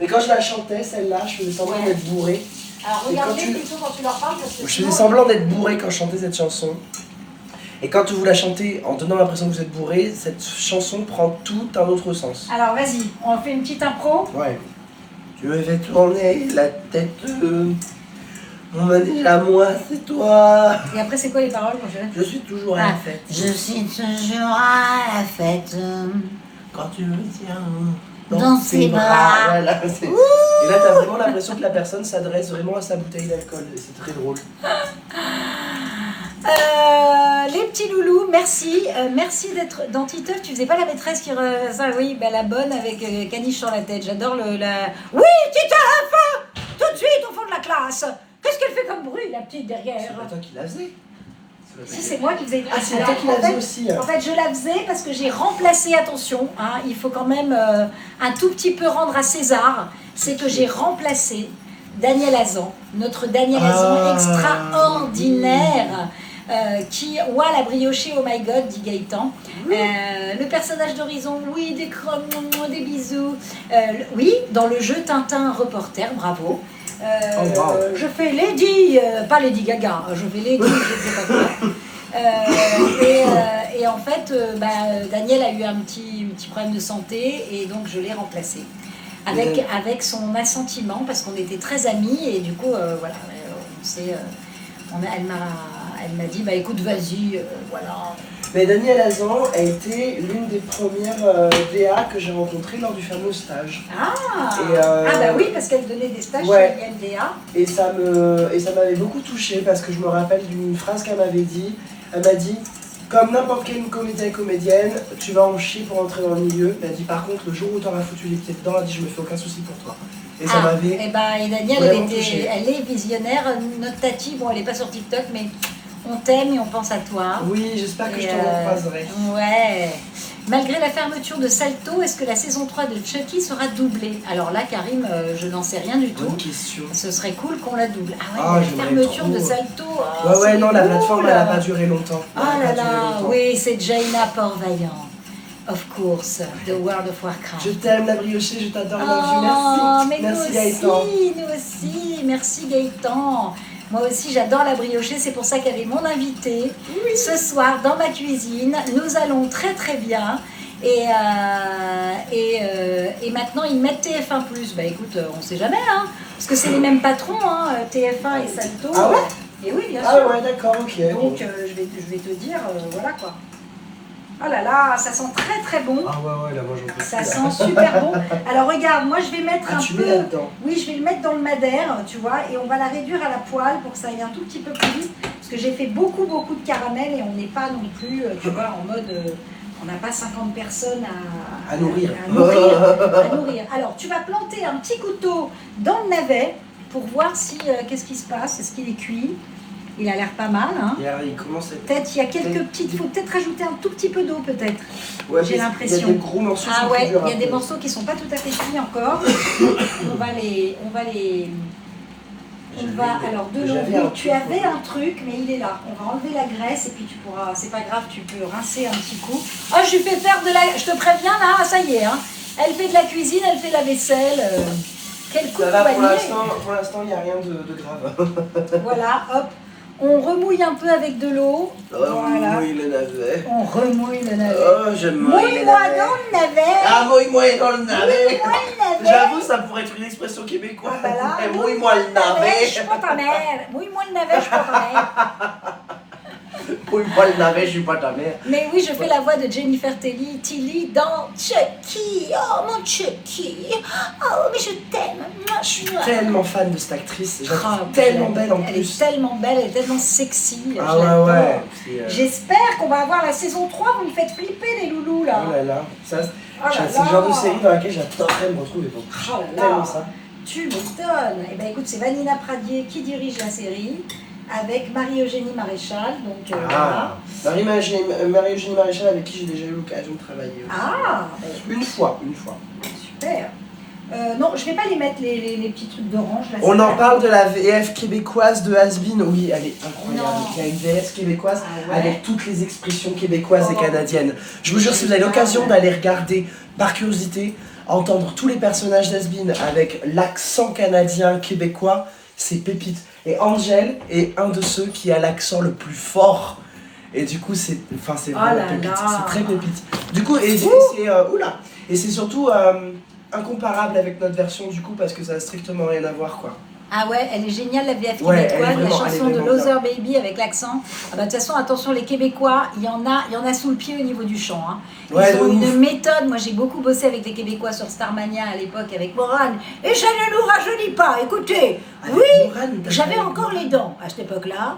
Mais quand je la chantais, celle-là, je faisais semblant Ouais. d'être bourré. Alors Et quand regardez tu- plutôt quand tu leur parles parce que Je sinon- faisais semblant d'être bourré quand je chantais cette chanson. Et quand vous la chantez en donnant l'impression que vous êtes bourré, cette chanson prend tout un autre sens. Alors vas-y, on fait une petite impro. Ouais. Tu me fais tourner la tête. Mon manège à moi, c'est toi. Et après, c'est quoi les paroles quand je... Je suis toujours à la fête. Je suis toujours à la fête. Quand tu me tiens Dans ses bras. Voilà, et là, t'as vraiment l'impression que la personne s'adresse vraiment à sa bouteille d'alcool. Et c'est très drôle. Les petits loulous, merci. Merci d'être dans Titeuf. Tu faisais pas la maîtresse qui... Ça, oui, bah, la bonne avec caniche sur la tête. J'adore la... Oui, Titeuf! Tout de suite au fond de la classe. Qu'est-ce qu'elle fait comme bruit, la petite derrière? C'est pas toi qui la faisais. Si, c'est moi qui faisais. Ah, c'est Alors, toi qui la en fait- faisais aussi. En fait, je la faisais parce que j'ai remplacé, attention, hein, il faut quand même un tout petit peu rendre à César, c'est que j'ai remplacé Daniel Hazan, notre Daniel Hazan extraordinaire, qui, ouah, la briochée, oh my god, dit Gaëtan. Le personnage d'Horizon, oui, des crocs, des bisous. Oui, dans le jeu Tintin Reporter, bravo. Oh, wow. Je fais Lady, pas Lady Gaga, je fais Lady, je sais pas quoi. Et en fait, Daniel a eu un petit problème de santé et donc je l'ai remplacé avec son assentiment parce qu'on était très amis et du coup, voilà, elle m'a dit, bah écoute, vas-y, voilà. Mais Danielle Hazan a été l'une des premières DA que j'ai rencontrées lors du fameux stage. Et, bah oui, parce qu'elle donnait des stages ouais. chez IMDA. Et ça m'avait beaucoup touchée parce que je me rappelle d'une phrase qu'elle m'avait dit. Elle m'a dit, comme n'importe quelle comédienne, tu vas en chier pour entrer dans le milieu. Elle a dit, par contre, le jour où tu auras foutu les pieds dedans, elle a dit, je me fais aucun souci pour toi. Et ça m'avait... Et Danielle, vraiment touchée. elle est visionnaire. Notre Tati, bon, elle n'est pas sur TikTok, mais on t'aime et on pense à toi. Oui, j'espère que Et, je te recroiserai. Ouais. Malgré la fermeture de Salto, est-ce que la saison 3 de Chucky sera doublée? Alors là, Karim, je n'en sais rien du tout. Bonne question. Ce serait cool qu'on la double. Ah ouais, Ah, la j'aimerais fermeture trop. de Salto. Ouais, non, la cool. plateforme, elle n'a pas duré longtemps. Oh Elle a là pas duré là, longtemps. oui, c'est Jaina Port-Vaillant. Of course, The World of Warcraft. Je t'aime, la briochée, je t'adore, Oh, love you, mais merci. Merci, nous Gaëtan. aussi, nous aussi. Merci Gaëtan. Moi aussi, j'adore la briochée. C'est pour ça qu'elle est mon invitée. Ce soir, dans ma cuisine, nous allons très très bien. Et maintenant, ils mettent TF1+. Bah écoute, on sait jamais, hein. Parce que c'est les mêmes patrons, hein, TF1 et Salto. Ah ouais? Et oui, bien sûr. Ah ouais, d'accord, ok. Donc, je vais te dire, voilà quoi. Oh là là, ça sent très très bon. Ah ouais, là, moi j'en peux Ça plus, sent super bon. Alors regarde, moi je vais mettre Ah, un tu peu... mets là-dedans. Oui, je vais le mettre dans le madère, tu vois, et on va la réduire à la poêle pour que ça aille un tout petit peu plus vite. Parce que j'ai fait beaucoup de caramel et on n'est pas non plus, tu vois, en mode... on n'a pas 50 personnes À nourrir. à nourrir. Alors, tu vas planter un petit couteau dans le navet pour voir si qu'est-ce qui se passe, est-ce qu'il est cuit. Il a l'air pas mal, hein. Il commence à... Peut-être il y a quelques petites... Il faut peut-être rajouter un tout petit peu d'eau, peut-être. Ouais, J'ai l'impression. Il y a des gros morceaux qui sont plus durs il y a à des faire. morceaux qui sont pas tout à fait cuits encore. Alors de l'eau. J'avais un Tu truc, avais ouais. un truc, mais il est là. On va enlever la graisse et puis tu pourras. C'est pas grave, tu peux rincer un petit coup. Oh, je lui fais faire de la. Je te préviens là, ça y est. Hein. Elle fait de la cuisine, elle fait la vaisselle. Quel coup Ça de va, poignet. pour l'instant, il n'y a rien de grave. Voilà, hop. On remouille un peu avec de l'eau. Voilà. Mouille le navet. On remouille le navet. Oh, je mouille le Mouille-moi navet. dans le navet. Ah, mouille-moi dans le navet. Mouille-moi le navet. J'avoue, ça pourrait être une expression québécoise. Ah, bah là, Eh, mouille-moi le navet. Je suis pas ta mère. Mouille-moi le navet, je suis pas ta mère. Mouille-moi le navet, je suis pas ta mère. Mais oui, je fais la voix de Jennifer Tilly dans Chucky. Oh, mon Chucky. Oh, mais je t'aime. Je suis tellement fan de cette actrice. Je la trouve Oh, tellement belle en Elle plus. est tellement belle, elle est tellement sexy. Ah je l'adore. ouais. J'espère qu'on va avoir la saison 3. Vous me faites flipper, les loulous, là. Oh là là. Ça, Oh là c'est le genre de là. série dans laquelle j'adorerais me retrouver. Donc, Oh là là. tellement ça. Tu m'étonnes. Eh ben écoute, c'est Vanina Pradier qui dirige la série avec Marie-Eugénie Maréchal. Donc voilà. Marie-Eugénie Maréchal, avec qui j'ai déjà eu l'occasion de travailler. Aussi. Ah, ben, Une fois. super. Non, je vais pas les mettre les petits trucs d'orange là. On c'est en pas- parle de la VF québécoise de Has-Been. Oui, elle est incroyable. Non. Il y a une VF québécoise Ah ouais. avec toutes les expressions québécoises et Oh. canadiennes. Je vous jure, si vous avez l'occasion d'aller regarder par curiosité, entendre tous les personnages d'Has-Been avec l'accent canadien québécois, c'est pépite. Et Angel est un de ceux qui a l'accent le plus fort. Et du coup, c'est vraiment là pépite. là. C'est très pépite. Du coup, et c'est surtout incomparable avec notre version du coup parce que ça a strictement rien à voir quoi. Ah ouais, elle est géniale la VF Ouais, elle est québécoise, la vraiment- elle est chanson de vraiment Loser Baby avec l'accent. Ah bah, de toute façon, attention, les Québécois, il y en a sous le pied au niveau du chant. Hein. Ils Ouais, ont de une ouf. méthode. Moi, j'ai beaucoup bossé avec les Québécois sur Starmania à l'époque avec Morane. Et ça ne nous rajeunit pas. Écoutez, Avec oui, Morane, t'as j'avais fait- encore les dents à cette époque-là.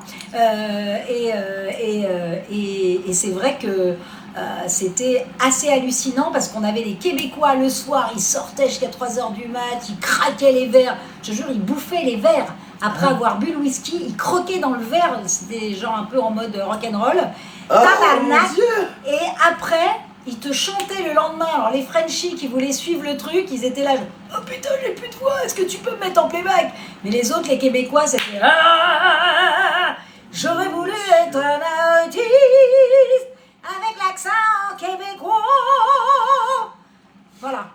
Et c'est vrai que c'était assez hallucinant parce qu'on avait les Québécois le soir, ils sortaient jusqu'à 3h du mat, ils craquaient les verres. Je te jure, ils bouffaient les verres. Après avoir bu le whisky, ils croquaient dans le verre. C'était des gens un peu en mode rock'n'roll. Oh mon Tabarnak. Dieu. Et après, ils te chantaient le lendemain. Alors les Frenchies qui voulaient suivre le truc, ils étaient là. Oh putain, j'ai plus de voix, est-ce que tu peux me mettre en playback? Mais les autres, les Québécois, c'était. J'aurais voulu être un artiste avec l'accent québécois. Voilà.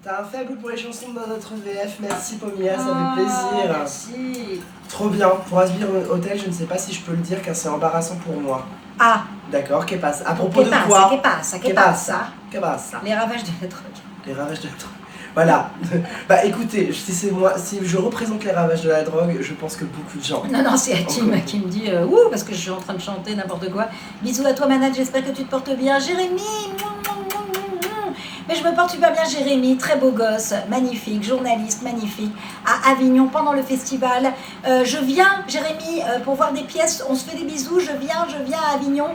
T'as un faible pour les chansons dans notre VF, merci Pomia, ça Ah, fait plaisir. Merci. Trop bien, pour Has-Been Hotel, je ne sais pas si je peux le dire car c'est embarrassant pour moi. Ah, D'accord, qu'est passe? À propos qu'est de quoi? passa. Qu'est passe? Qu'est passe? Les ravages de la drogue. Les ravages de la drogue. Voilà. Bah écoutez, si je représente les ravages de la drogue, je pense que beaucoup de gens. Non, c'est Hatim Encore. qui me dit ouh, parce que je suis en train de chanter n'importe quoi. Bisous à toi, Manad, j'espère que tu te portes bien. Jérémy, mais je me porte super bien, Jérémy, très beau gosse, magnifique, journaliste, magnifique, à Avignon pendant le festival. Je viens, Jérémy, pour voir des pièces, on se fait des bisous, je viens à Avignon,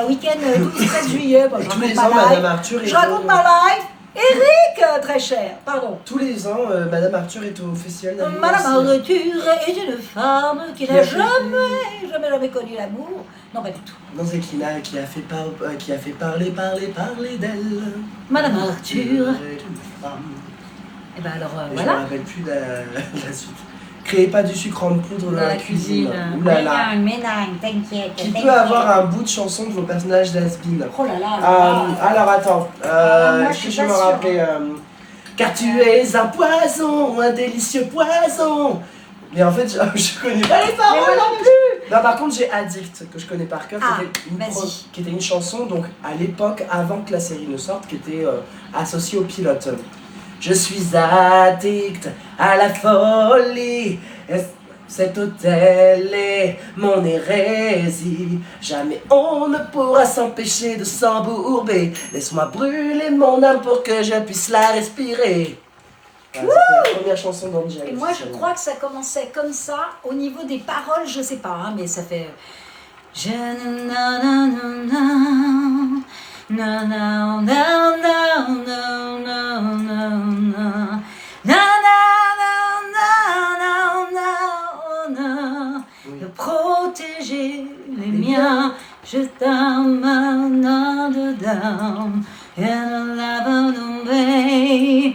week-end 12-13 juillet. Bon, je Tous les raconte ans, ma life. Madame Arthur est Je raconte ma life. Eric, très cher, pardon. Tous les ans, Madame Arthur est au festival d'Avignon. Madame Arthur est une femme qui Qui n'a a fait- jamais connu l'amour. Non, pas du tout. Non, c'est qui a fait parler d'elle. Madame Arthur. est une femme. Et ben alors, Et Je me voilà. rappelle plus de la suite. Créez pas du sucre en poudre dans la cuisine. Ouh là là. Ménage, t'inquiète. Qui peut avoir un bout de chanson de vos personnages d'Has-Been? Oh là là. Alors attends, moi, je est-ce suis que je pas me sûre, rappelais car tu es un poison, un délicieux poison. Mais en fait, je connais pas les paroles Mais moi non plus. Non, par contre, j'ai Addict que je connais par cœur, Ah, qui vas-y. était une chanson donc à l'époque avant que la série ne sorte, qui était associée au pilote. Je suis addict à la folie. Cet hôtel est mon hérésie. Jamais on ne pourra s'empêcher de s'embourber. Laisse-moi brûler mon âme pour que je puisse la respirer. Voilà, c'était la première chanson d'Angel. Et moi, je crois que ça commençait comme ça. Au niveau des paroles, je sais pas, hein, mais ça fait. Je na na na na na na na na na na na na na na na na na na. Oui. Le protéger j'ai les miens, je t'amène dedans, et la bonne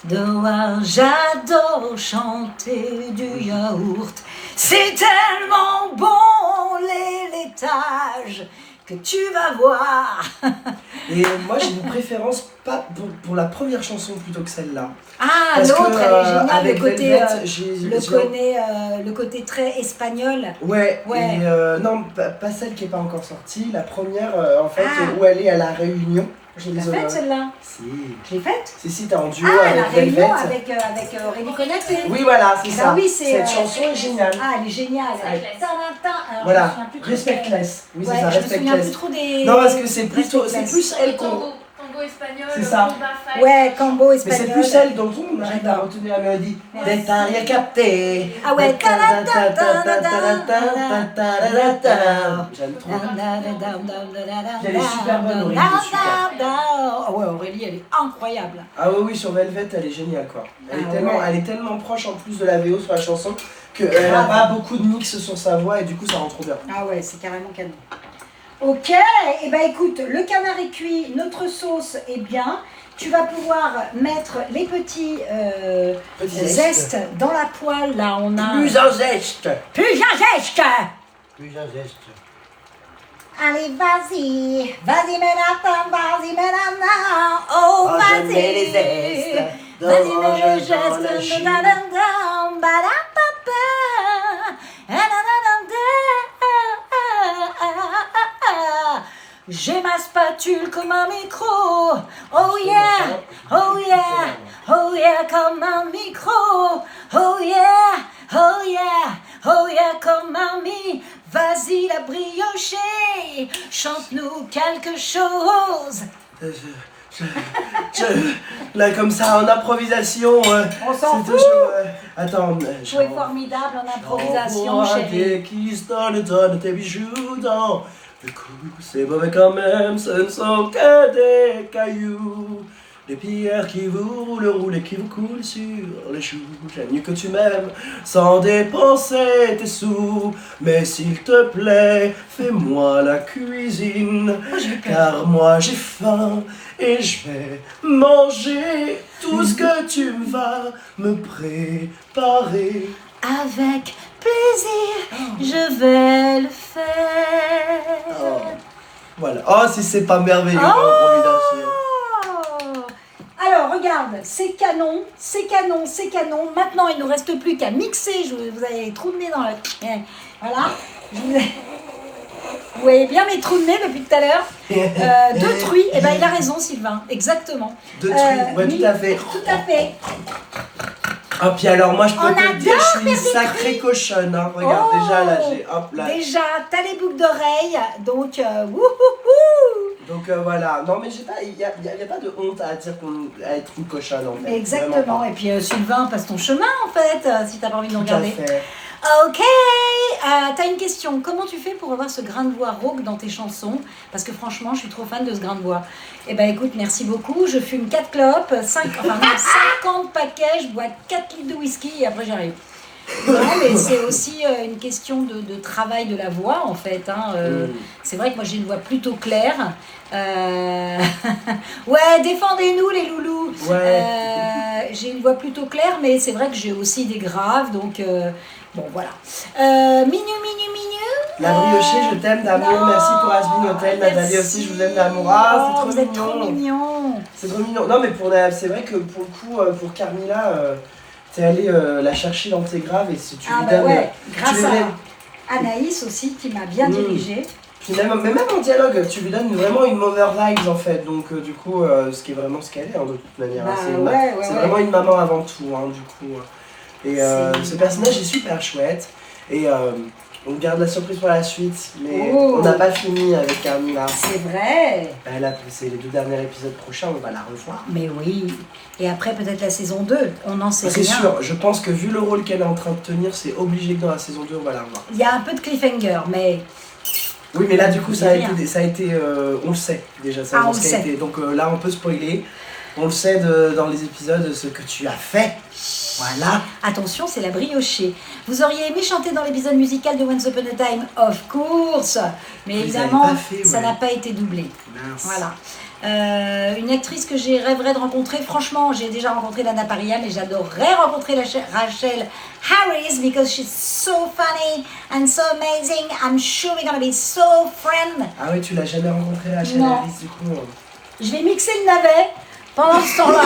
dehors, j'adore chanter du yaourt. C'est tellement bon les laitages que tu vas voir. Et moi j'ai une préférence pas pour la première chanson plutôt que celle-là. Ah, Parce l'autre, que, elle est géniale, avec le côté, Velvet, le côté très espagnol. Ouais, Ouais. et non, pas celle qui est pas encore sortie, la première en fait Ah. où elle est à la Réunion. Je l'ai pas faite celle-là. Si. Je l'ai faite. Si, t'es en duo Ah, la avec réunion Velvet. avec Aurélie Konaté. Oui, voilà, c'est Bah ça. oui, c'est, Cette chanson est géniale. Ah, elle est géniale. Respectless. Alors, Voilà, je me souviens plus trop Respectless. Oui, Ouais, c'est ça, je me souviens plus Respectless. trop des. Non, parce que c'est plutôt, c'est Respectless. plus elle qu'on. Tango espagnol, C'est ça. rumba fight. Ouais, combo Mais espagnol. c'est plus elle dont on arrive à J'adore. retenir la mélodie. Ouais. Des rien capté. Ah ouais. J'aime trop. Elle est super bonne, Aurélie, Oh ouais, Aurélie, elle est incroyable. Ah oui, sur Velvet, elle est géniale quoi. Elle, Ah est tellement, ouais. elle est tellement proche en plus de la VO sur la chanson qu'elle n'a pas beaucoup de mix sur sa voix et du coup ça rend trop bien. Ah ouais, c'est carrément canon. Ok, et ben écoute, le canard est cuit, notre sauce est bien. Tu vas pouvoir mettre les petits Petit zestes dans la poêle. Là, on a. Plus un zeste. Plus un zeste. Plus un zeste. Allez, vas-y. Vas-y, mesdames, vas-y, mesdames. Oh, Oh, je vas-y. mets les zestes. Vas-y, dans mets le le jus, dans le geste. jus. J'ai ma spatule comme un micro. Oh yeah, oh yeah, oh yeah, comme un micro. Oh yeah, oh yeah, oh yeah, comme un mi. Vas-y la briocher, chante-nous quelque chose. Là comme ça en improvisation. On s'en c'est fout. toujours, attends. Tu es formidable en improvisation, chérie. Qui se donne tes bijoux dans le cou. C'est mauvais quand même, ce ne sont que des cailloux. Des pierres qui vous roulent et qui vous coulent sur les joues. J'aime mieux que tu m'aimes sans dépenser tes sous. Mais s'il te plaît, fais-moi la cuisine. Car moi j'ai faim et je vais manger tout ce que tu vas me préparer. Avec plaisir, je vais le faire. Oh. Voilà. Oh, si c'est pas merveilleux comme improvisation. Alors, regarde, c'est canon, c'est canon, c'est canon. Maintenant, il ne nous reste plus qu'à mixer. Vous avez les trous de nez dans le... Voilà. Vous voyez bien mes trous de nez depuis tout à l'heure. Deux truies. Eh ben, il a raison, Sylvain. Exactement. Deux trucs, ouais, tout à fait. Tout à fait. Ah, puis alors, moi, je peux On te dire, je suis une adore faire des sacrée cochonne. Hein. Regarde, Oh. déjà, là, j'ai... Hop, là. Déjà, t'as les boucles d'oreilles. Donc, wouhouhou. Donc, voilà. Non, mais il n'y a pas de honte à dire à être une cochonne, en fait. Exactement. Vraiment Et puis, Sylvain, passe ton chemin, en fait, si t'as pas envie de nous pas. Tout à regarder. fait. Ok, t'as une question. Comment tu fais pour avoir ce grain de voix rauque dans tes chansons? Parce que franchement, je suis trop fan de ce grain de voix. Eh ben écoute, merci beaucoup. Je fume 4 clopes, 50 paquets, je bois 4 litres de whisky et après j'arrive. Non, mais c'est aussi une question de travail de la voix en fait. Hein. C'est vrai que moi j'ai une voix plutôt claire. Ouais, défendez-nous les loulous. Ouais. J'ai une voix plutôt claire, mais c'est vrai que j'ai aussi des graves, donc bon voilà. Minu. La briochée, je t'aime d'amour. Non, Merci pour Asbin Hotel. Nathalie aussi, je vous aime d'amour. Ah, c'est vous trop êtes trop mignon. mignon. C'est trop mignon. Non, mais c'est vrai que pour le coup, pour Carmilla, t'es allé la chercher dans tes graves et si tu Ah lui bah donnes. ouais, tu grâce lui à donnes- Anaïs aussi qui m'a bien Mm. dirigée. Puis même en dialogue, tu lui donnes vraiment une mother vibes en fait. Donc, du coup, ce qui est vraiment ce qu'elle est hein, de toute manière. Bah, hein. C'est ouais. vraiment une maman avant tout, hein, du coup. Et C'est ce une personnage est super chouette. Et on garde la surprise pour la suite. Mais Oh. on n'a pas fini avec Carmilla. C'est vrai. C'est les 2 derniers épisodes prochains, on va la revoir. Mais oui. Et après peut-être la saison 2, on n'en sait C'est rien. sûr, je pense que vu le rôle qu'elle est en train de tenir, c'est obligé que dans la saison 2, on va la revoir. Il y a un peu de cliffhanger, mais Oui, mais là, du coup, ça a Rien. été on le sait déjà, ça, Ah, on ce le qui a sait. été. Donc là, on peut spoiler. On le sait dans les épisodes, ce que tu as fait. Voilà. Attention, c'est la briochée. Vous auriez aimé chanter dans l'épisode musical de Once Upon a Time, of course. Mais Vous évidemment, avez pas fait, ça ouais. n'a pas été doublé. Mince. Voilà. Une actrice que j'ai rêverais de rencontrer, franchement, j'ai déjà rencontré Lana Paria, mais j'adorerais rencontrer Rachel Harris because she's so funny and so amazing. I'm sure we're gonna be so friends. Ah oui, tu l'as jamais rencontré Rachel Non. Harris du coup. Je vais mixer le navet pendant ce temps-là.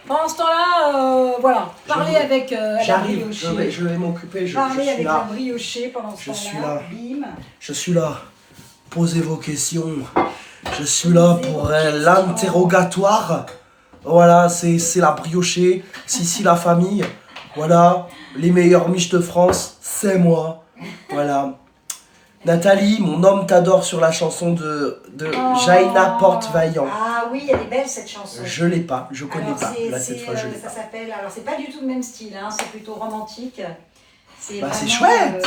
Pendant ce temps-là, voilà, parler avec la J'arrive, briochée. je vais m'occuper, je Parler suis avec là. la briochée pendant ce Je suis temps-là. là. Bim. Je suis là. Posez vos questions. Je suis là pour l'interrogatoire. Voilà, c'est la briochée. Sissi la famille. Voilà, les meilleures miches de France, c'est moi. Voilà. Nathalie, mon homme t'adore sur la chanson de Jaina Porte-Vaillant. Ah oui, elle est belle cette chanson. Je l'ai pas, je connais Alors, pas. c'est- Là, cette c'est, fois, je l'ai ça pas. s'appelle. Alors, c'est pas du tout le même style, hein, c'est plutôt romantique. C'est Bah, c'est vraiment, chouette.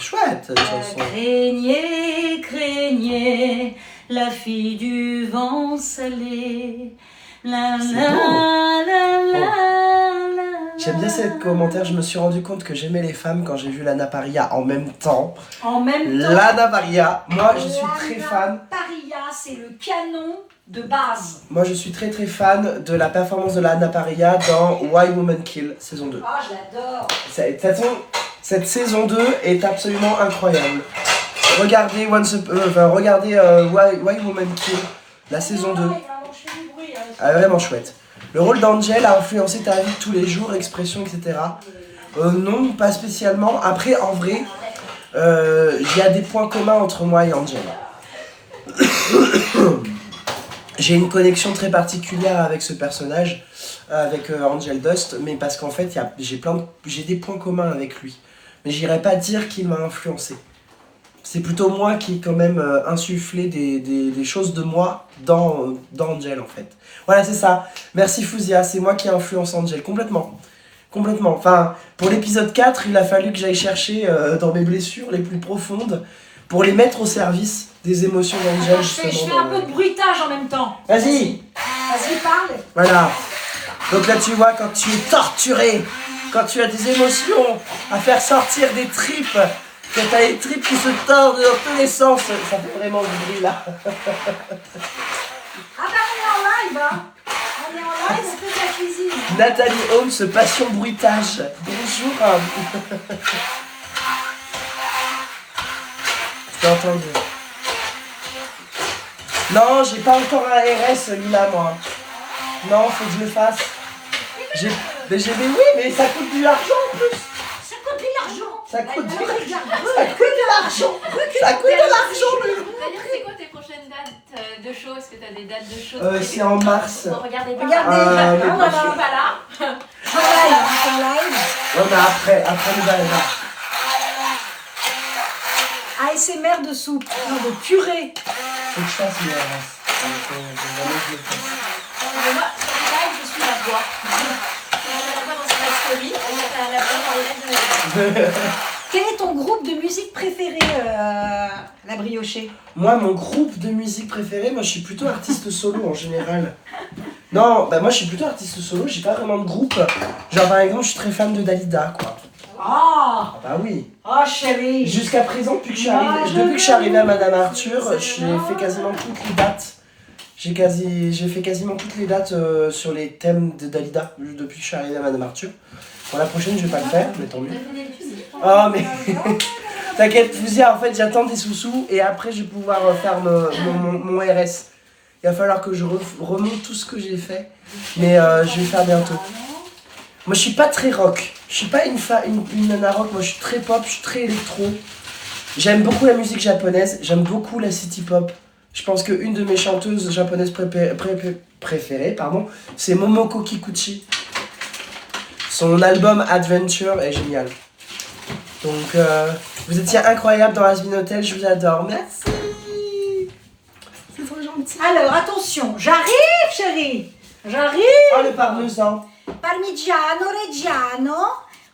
Chouette, cette chanson. Craignez, craignez, la fille du vent salé. La C'est la beau. la la la. J'aime bien ces commentaires. Je me suis rendu compte que j'aimais les femmes quand j'ai vu Lana Paria en même temps. En même temps. Lana Paria, moi je suis très fan. Paria, c'est le canon de base. Moi je suis très fan de la performance de Lana Paria dans Why Women Kill saison 2. Ah, je l'adore. De toute façon, cette saison 2 est absolument incroyable. Regardez Why Women Kill, la saison 2. Elle est vraiment chouette. Le rôle d'Angel a influencé ta vie de tous les jours, expression, etc. Non, pas spécialement. Après, en vrai, il y a des points communs entre moi et Angel. J'ai une connexion très particulière avec ce personnage, avec Angel Dust, mais parce qu'en fait, j'ai des points communs avec lui. Mais j'irais pas dire qu'il m'a influencé. C'est plutôt moi qui ai quand même insufflé des choses de moi dans Angel en fait. Voilà, c'est ça. Merci Fouzia, c'est moi qui ai influencé Angel complètement. Complètement. Enfin, pour l'épisode 4, il a fallu que j'aille chercher dans mes blessures les plus profondes pour les mettre au service des émotions d'Angel. Je fais un peu de bruitage en même temps. Vas-y. Vas-y, parle. Voilà. Donc là, tu vois, quand tu es torturé, quand tu as des émotions à faire sortir des tripes, quand t'as les tripes qui se tordent dans tous les sens, ça fait vraiment du bruit là. Ah bah on est en live, hein. On est en live, on fait de la cuisine. Nathalie Holmes, passion bruitage. Bonjour. Je t'ai entendu. Non, j'ai pas encore un RS, Lila, moi. Non, faut que je le fasse. Mais oui, mais ça coûte de l'argent en plus. Ça coûte de l'argent. Ça coûte de l'argent. Ça Ça coûte de l'argent. Ça coûte de l'argent, lui. D'ailleurs, c'est quoi tes prochaines dates de show? Est-ce que tu as des dates de show C'est en mars. Bon, regardez pas. Regardez, mais voilà, bien voilà. sûr. Pas là. En live, en live. Ouais, mais après le balade. ASMR de soupe, non de purée. Faut que je fasse le RS. Faut vraiment que je le fasse. Mais moi, sur les lives, je suis la voix. Je la voix dans sa story, et la voix dans les lives de mes Quel est ton groupe de musique préféré, la briochée? Moi, mon groupe de musique préféré, moi je suis plutôt artiste solo en général. Non, bah moi je suis plutôt artiste solo, j'ai pas vraiment de groupe. Genre par exemple, je suis très fan de Dalida, quoi. Ah, Ah bah oui. oh chérie. Jusqu'à présent, depuis que je suis arrivé à Madame Arthur, j'ai fait quasiment toutes les dates. J'ai fait quasiment toutes les dates sur les thèmes de Dalida depuis que je suis arrivé à Madame Arthur. Pour la prochaine, je vais pas le faire, mais tant mieux. Oh mais t'inquiète, Fouzia, en fait j'attends des sous-sous et après je vais pouvoir faire mon RS. Il va falloir que je remonte tout ce que j'ai fait, mais je vais faire bientôt. Moi je suis pas très rock, je suis pas une nana rock, moi je suis très pop, je suis très électro. J'aime beaucoup la musique japonaise, j'aime beaucoup la city pop. Je pense qu'une de mes chanteuses japonaises préférées, c'est Momoko Kikuchi. Son album Adventure est génial. Donc, vous étiez incroyable dans Asbin Hotel, je vous adore. Merci. C'est trop gentil. Alors attention, j'arrive chérie. J'arrive. Oh, le parmesan. Parmigiano Reggiano,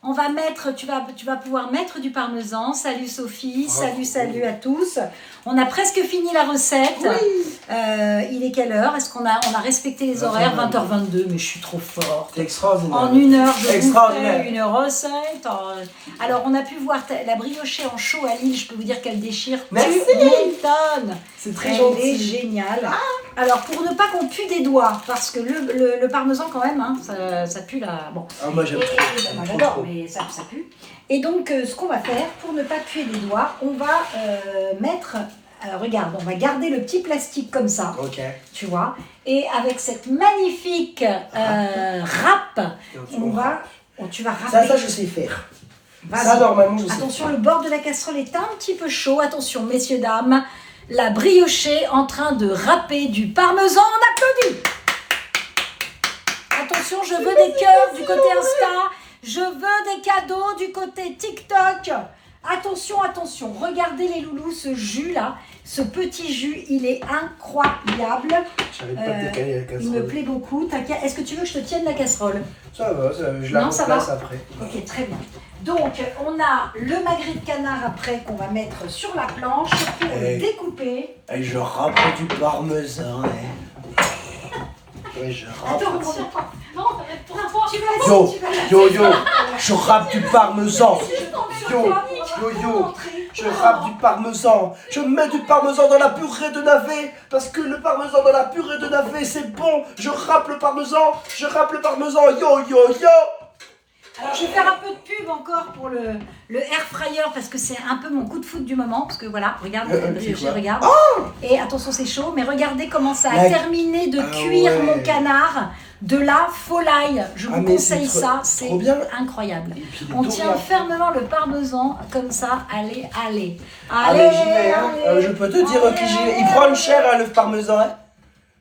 On va mettre, tu vas pouvoir mettre du parmesan. Salut Sophie, Oh, salut à tous. On a presque fini la recette. Il est quelle heure? Est-ce qu'on a respecté les horaires? 20h22, mais je suis trop forte. C'est extraordinaire. En une heure, je vous Extraordinaire. fais une recette. Alors, on a pu voir la briochée en chaud à Lille. Je peux vous dire qu'elle déchire. Merci. Tu m'étonnes. C'est très Elle gentil. est géniale. Alors, pour ne pas qu'on pue des doigts, parce que le parmesan, quand même, hein, ça pue la... Bon. Ah, moi j'aime Et- trop. moi Trop, j'adore, trop. mais ça pue. Et donc, ce qu'on va faire, pour ne pas puer les doigts, on va mettre... regarde, on va garder le petit plastique comme ça, Ok. tu vois. Et avec cette magnifique râpe, tu vas râper. Ça je sais faire. Vas-y. Ça normalement je sais Attention, faire. le bord de la casserole est un petit peu chaud. Attention, messieurs, dames. La briochée en train de râper du parmesan. On applaudit. Attention, je veux des cœurs du côté Insta. Je veux des cadeaux du côté TikTok. Attention, attention. Regardez les loulous, ce jus là. Ce petit jus, il est incroyable. J'arrête pas de décaler la casserole. Il me plaît beaucoup. Est-ce que tu veux que je te tienne la casserole? Ça va, je la Non, ça remplace va. après. Ok, très bien. Donc, on a le magret de canard après qu'on va mettre sur la planche pour le découper. Et je râpe du parmesan. Oui, je râpe. Attends, Non, pour tu vas Yo, tu vas yo, je râpe du parmesan. Yo, yo, yo, rentrer. je râpe du parmesan. Je mets du parmesan dans la purée de navet. Parce que le parmesan dans la purée de navet, c'est bon. Je râpe le parmesan. Je râpe le parmesan. Yo, yo, yo. Alors, je vais faire un peu de pub encore pour le air fryer parce que c'est un peu mon coup de foudre du moment. Parce que voilà, regarde, c'est je quoi regarde. Et attention, c'est chaud, mais regardez comment ça a La- terminé de Ah cuire ouais. mon canard. De la volaille. Je Ah, vous mais conseille c'est trop- ça, c'est trop bien. incroyable. Et puis, On tout tient bien. fermement le parmesan comme ça. Allez, allez. Ah, mais j'y vais, hein. Je peux te dire Allez, que j'y vais. allez, Il prend une allez. chair, hein, le parmesan. Hein.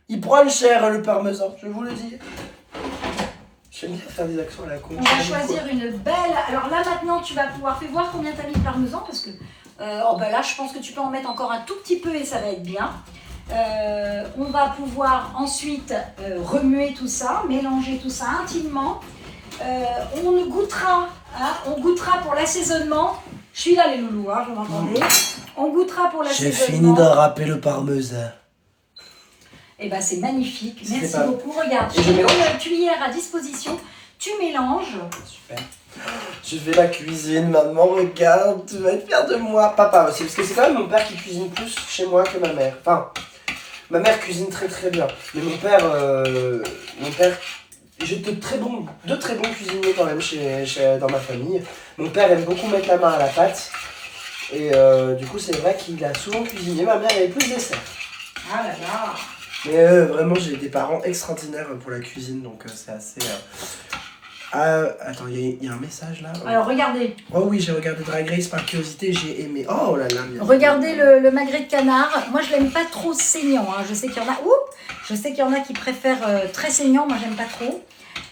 Il prend une chair, le parmesan. Je vous le dis. J'aime bien faire des accents à la con. On va choisir une belle. Alors là maintenant, tu vas pouvoir faire voir combien tu as mis de parmesan parce que oh ben là, je pense que tu peux en mettre encore un tout petit peu et ça va être bien. On va pouvoir ensuite remuer tout ça, mélanger tout ça intimement. On goûtera, hein, on goûtera pour l'assaisonnement. Je suis là les loulous, hein, vous m'entendez. On goûtera pour J'ai l'assaisonnement. fini de râper le parmesan. Et ben c'est magnifique. C'était Merci pas- beaucoup. Regarde, Et je j'ai mélange. une cuillère à disposition. Tu mélanges. Super. Je fais la cuisine, maman, regarde, tu vas être fière de moi. Papa aussi, parce que c'est quand même mon père qui cuisine plus chez moi que ma mère. Enfin, ma mère cuisine très très bien. Mais mon père, j'ai deux très bons cuisiniers quand même dans ma famille. Mon père aime beaucoup mettre la main à la pâte. Et du coup, c'est vrai qu'il a souvent cuisiné. Ma mère, elle est plus dessert. Ah là là. Mais vraiment, j'ai des parents extraordinaires pour la cuisine, donc c'est assez... attends, il y a un message là. Alors regardez. Oh oui, j'ai regardé Drag Race par curiosité, j'ai aimé. Oh là là, bien. Regardez le magret de canard. Moi, je l'aime pas trop saignant. Hein. Je sais qu'il y en a. Je sais qu'il y en a qui préfèrent très saignant. Moi, j'aime pas trop.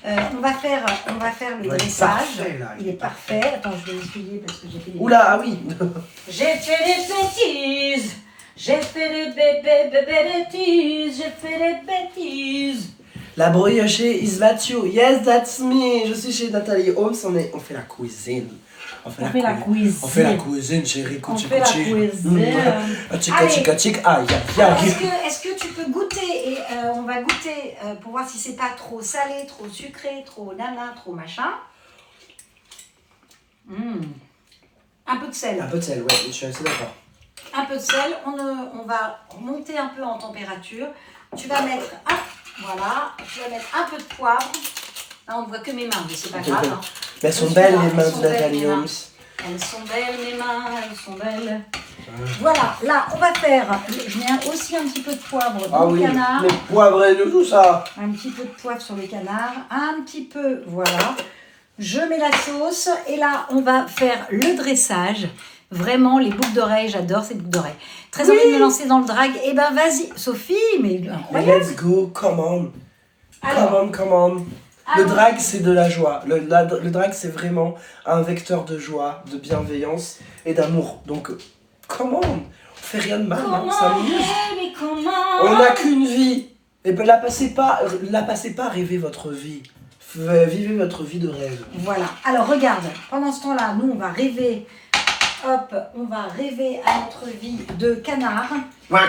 On va faire le Il est dressage. parfait, là. Il est parfait. Attends, je vais l'essuyer parce que j'ai fait des. Oula, ah oui. J'ai fait des bêtises. J'ai fait des bêtises. J'ai fait des bêtises. La briochée is that you? Yes, that's me. Je suis chez Nathalie Holmes, on fait la cuisine. On fait la cuisine. On fait la cuisine, chérie. On fait la cuisine. Chica, chica, chica, aïe, aïe, Alors, aïe. est-ce que tu peux goûter et on va goûter pour voir si c'est pas trop salé, trop sucré, trop nana, trop machin. Un peu de sel. Un peu de sel, ouais, je suis assez d'accord. Un peu de sel. On va monter un peu en température. Tu vas mettre voilà. Tu vas mettre un peu de poivre. Là, on ne voit que mes mains, mais c'est pas grave. Hein. Mais elles sont Je suis belles là, les elles mains sont de belles, Nathalie mes mains. Holmes. Elles sont belles, mes mains, elles sont belles. Voilà, là, on va faire. Je mets aussi un petit peu de poivre dans Ah le oui, canard. mais poivré de tout ça. Un petit peu de poivre sur le canard, un petit peu, voilà. Je mets la sauce et là, on va faire le dressage. Vraiment, les boucles d'oreilles, j'adore ces boucles d'oreilles. Très envie de me lancer dans le drag. Eh ben, vas-y, Sophie, mais Mais incroyable. let's go, come on. Alors, Come on. Le alors, drag, c'est de la joie. Le drag, c'est vraiment un vecteur de joie, de bienveillance et d'amour. Donc, comment on fait rien de mal, hein, comment, ça m'amuse. mais comment On n'a qu'une vie. Et ben, la passez pas à rêver votre vie. Vivez votre vie de rêve. Voilà. Alors regarde, pendant ce temps-là, nous on va rêver. Hop, on va rêver à notre vie de canard. Ouais.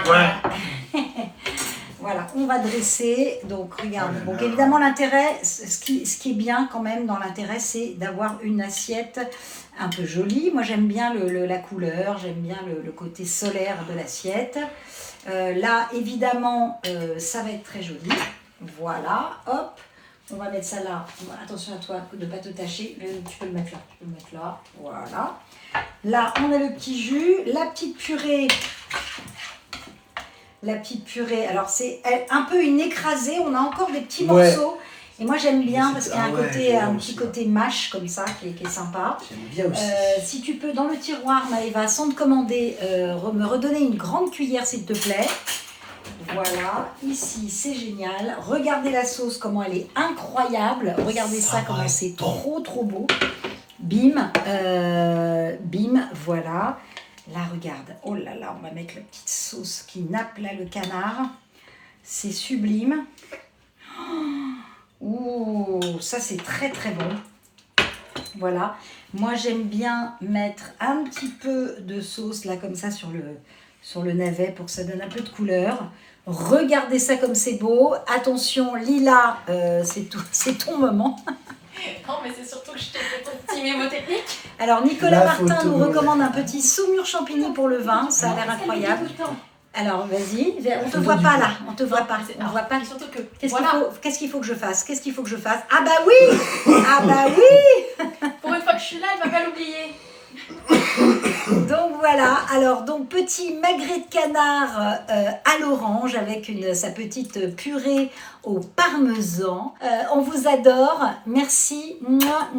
Voilà, on va dresser. Donc regarde. Donc évidemment l'intérêt, ce qui est bien quand même dans l'intérêt, c'est d'avoir une assiette un peu jolie. Moi j'aime bien la couleur, j'aime bien le côté solaire de l'assiette. Là évidemment, ça va être très joli. Voilà, hop. On va mettre ça là. Attention à toi de ne pas te tâcher. Tu peux le mettre là. Voilà. Là, on a le petit jus. La petite purée. Alors, c'est un peu une écrasée. On a encore des petits morceaux. Et moi, j'aime bien parce qu'il y a un petit côté mâche comme ça qui est sympa. J'aime bien aussi. Si tu peux, dans le tiroir, Maëva, sans te commander, me redonner une grande cuillère, s'il te plaît. Voilà, ici c'est génial. Regardez la sauce, comment elle est incroyable. Regardez ça, comment c'est trop beau. Bim, voilà. Là, regarde. Oh là là, on va mettre la petite sauce qui nappe là le canard. C'est sublime. Ouh, ça c'est très bon. Voilà. Moi j'aime bien mettre un petit peu de sauce là comme ça sur le navet pour que ça donne un peu de couleur. Regardez ça comme c'est beau. Attention, Lila, c'est ton moment. Non, mais c'est surtout que je t'ai fait ton petit mémo technique. Alors, Nicolas La Martin photo, nous recommande un petit saumur champignon pour le vin. Ça a l'air incroyable. Alors, vas-y. On te voit pas là. On te voit pas. On voit pas. Surtout que. Qu'est-ce qu'il faut que je fasse? Ah bah oui. Pour une fois que je suis là, elle va pas l'oublier. Donc voilà, alors donc petit magret de canard à l'orange avec sa petite purée au parmesan. On vous adore, merci, mouah.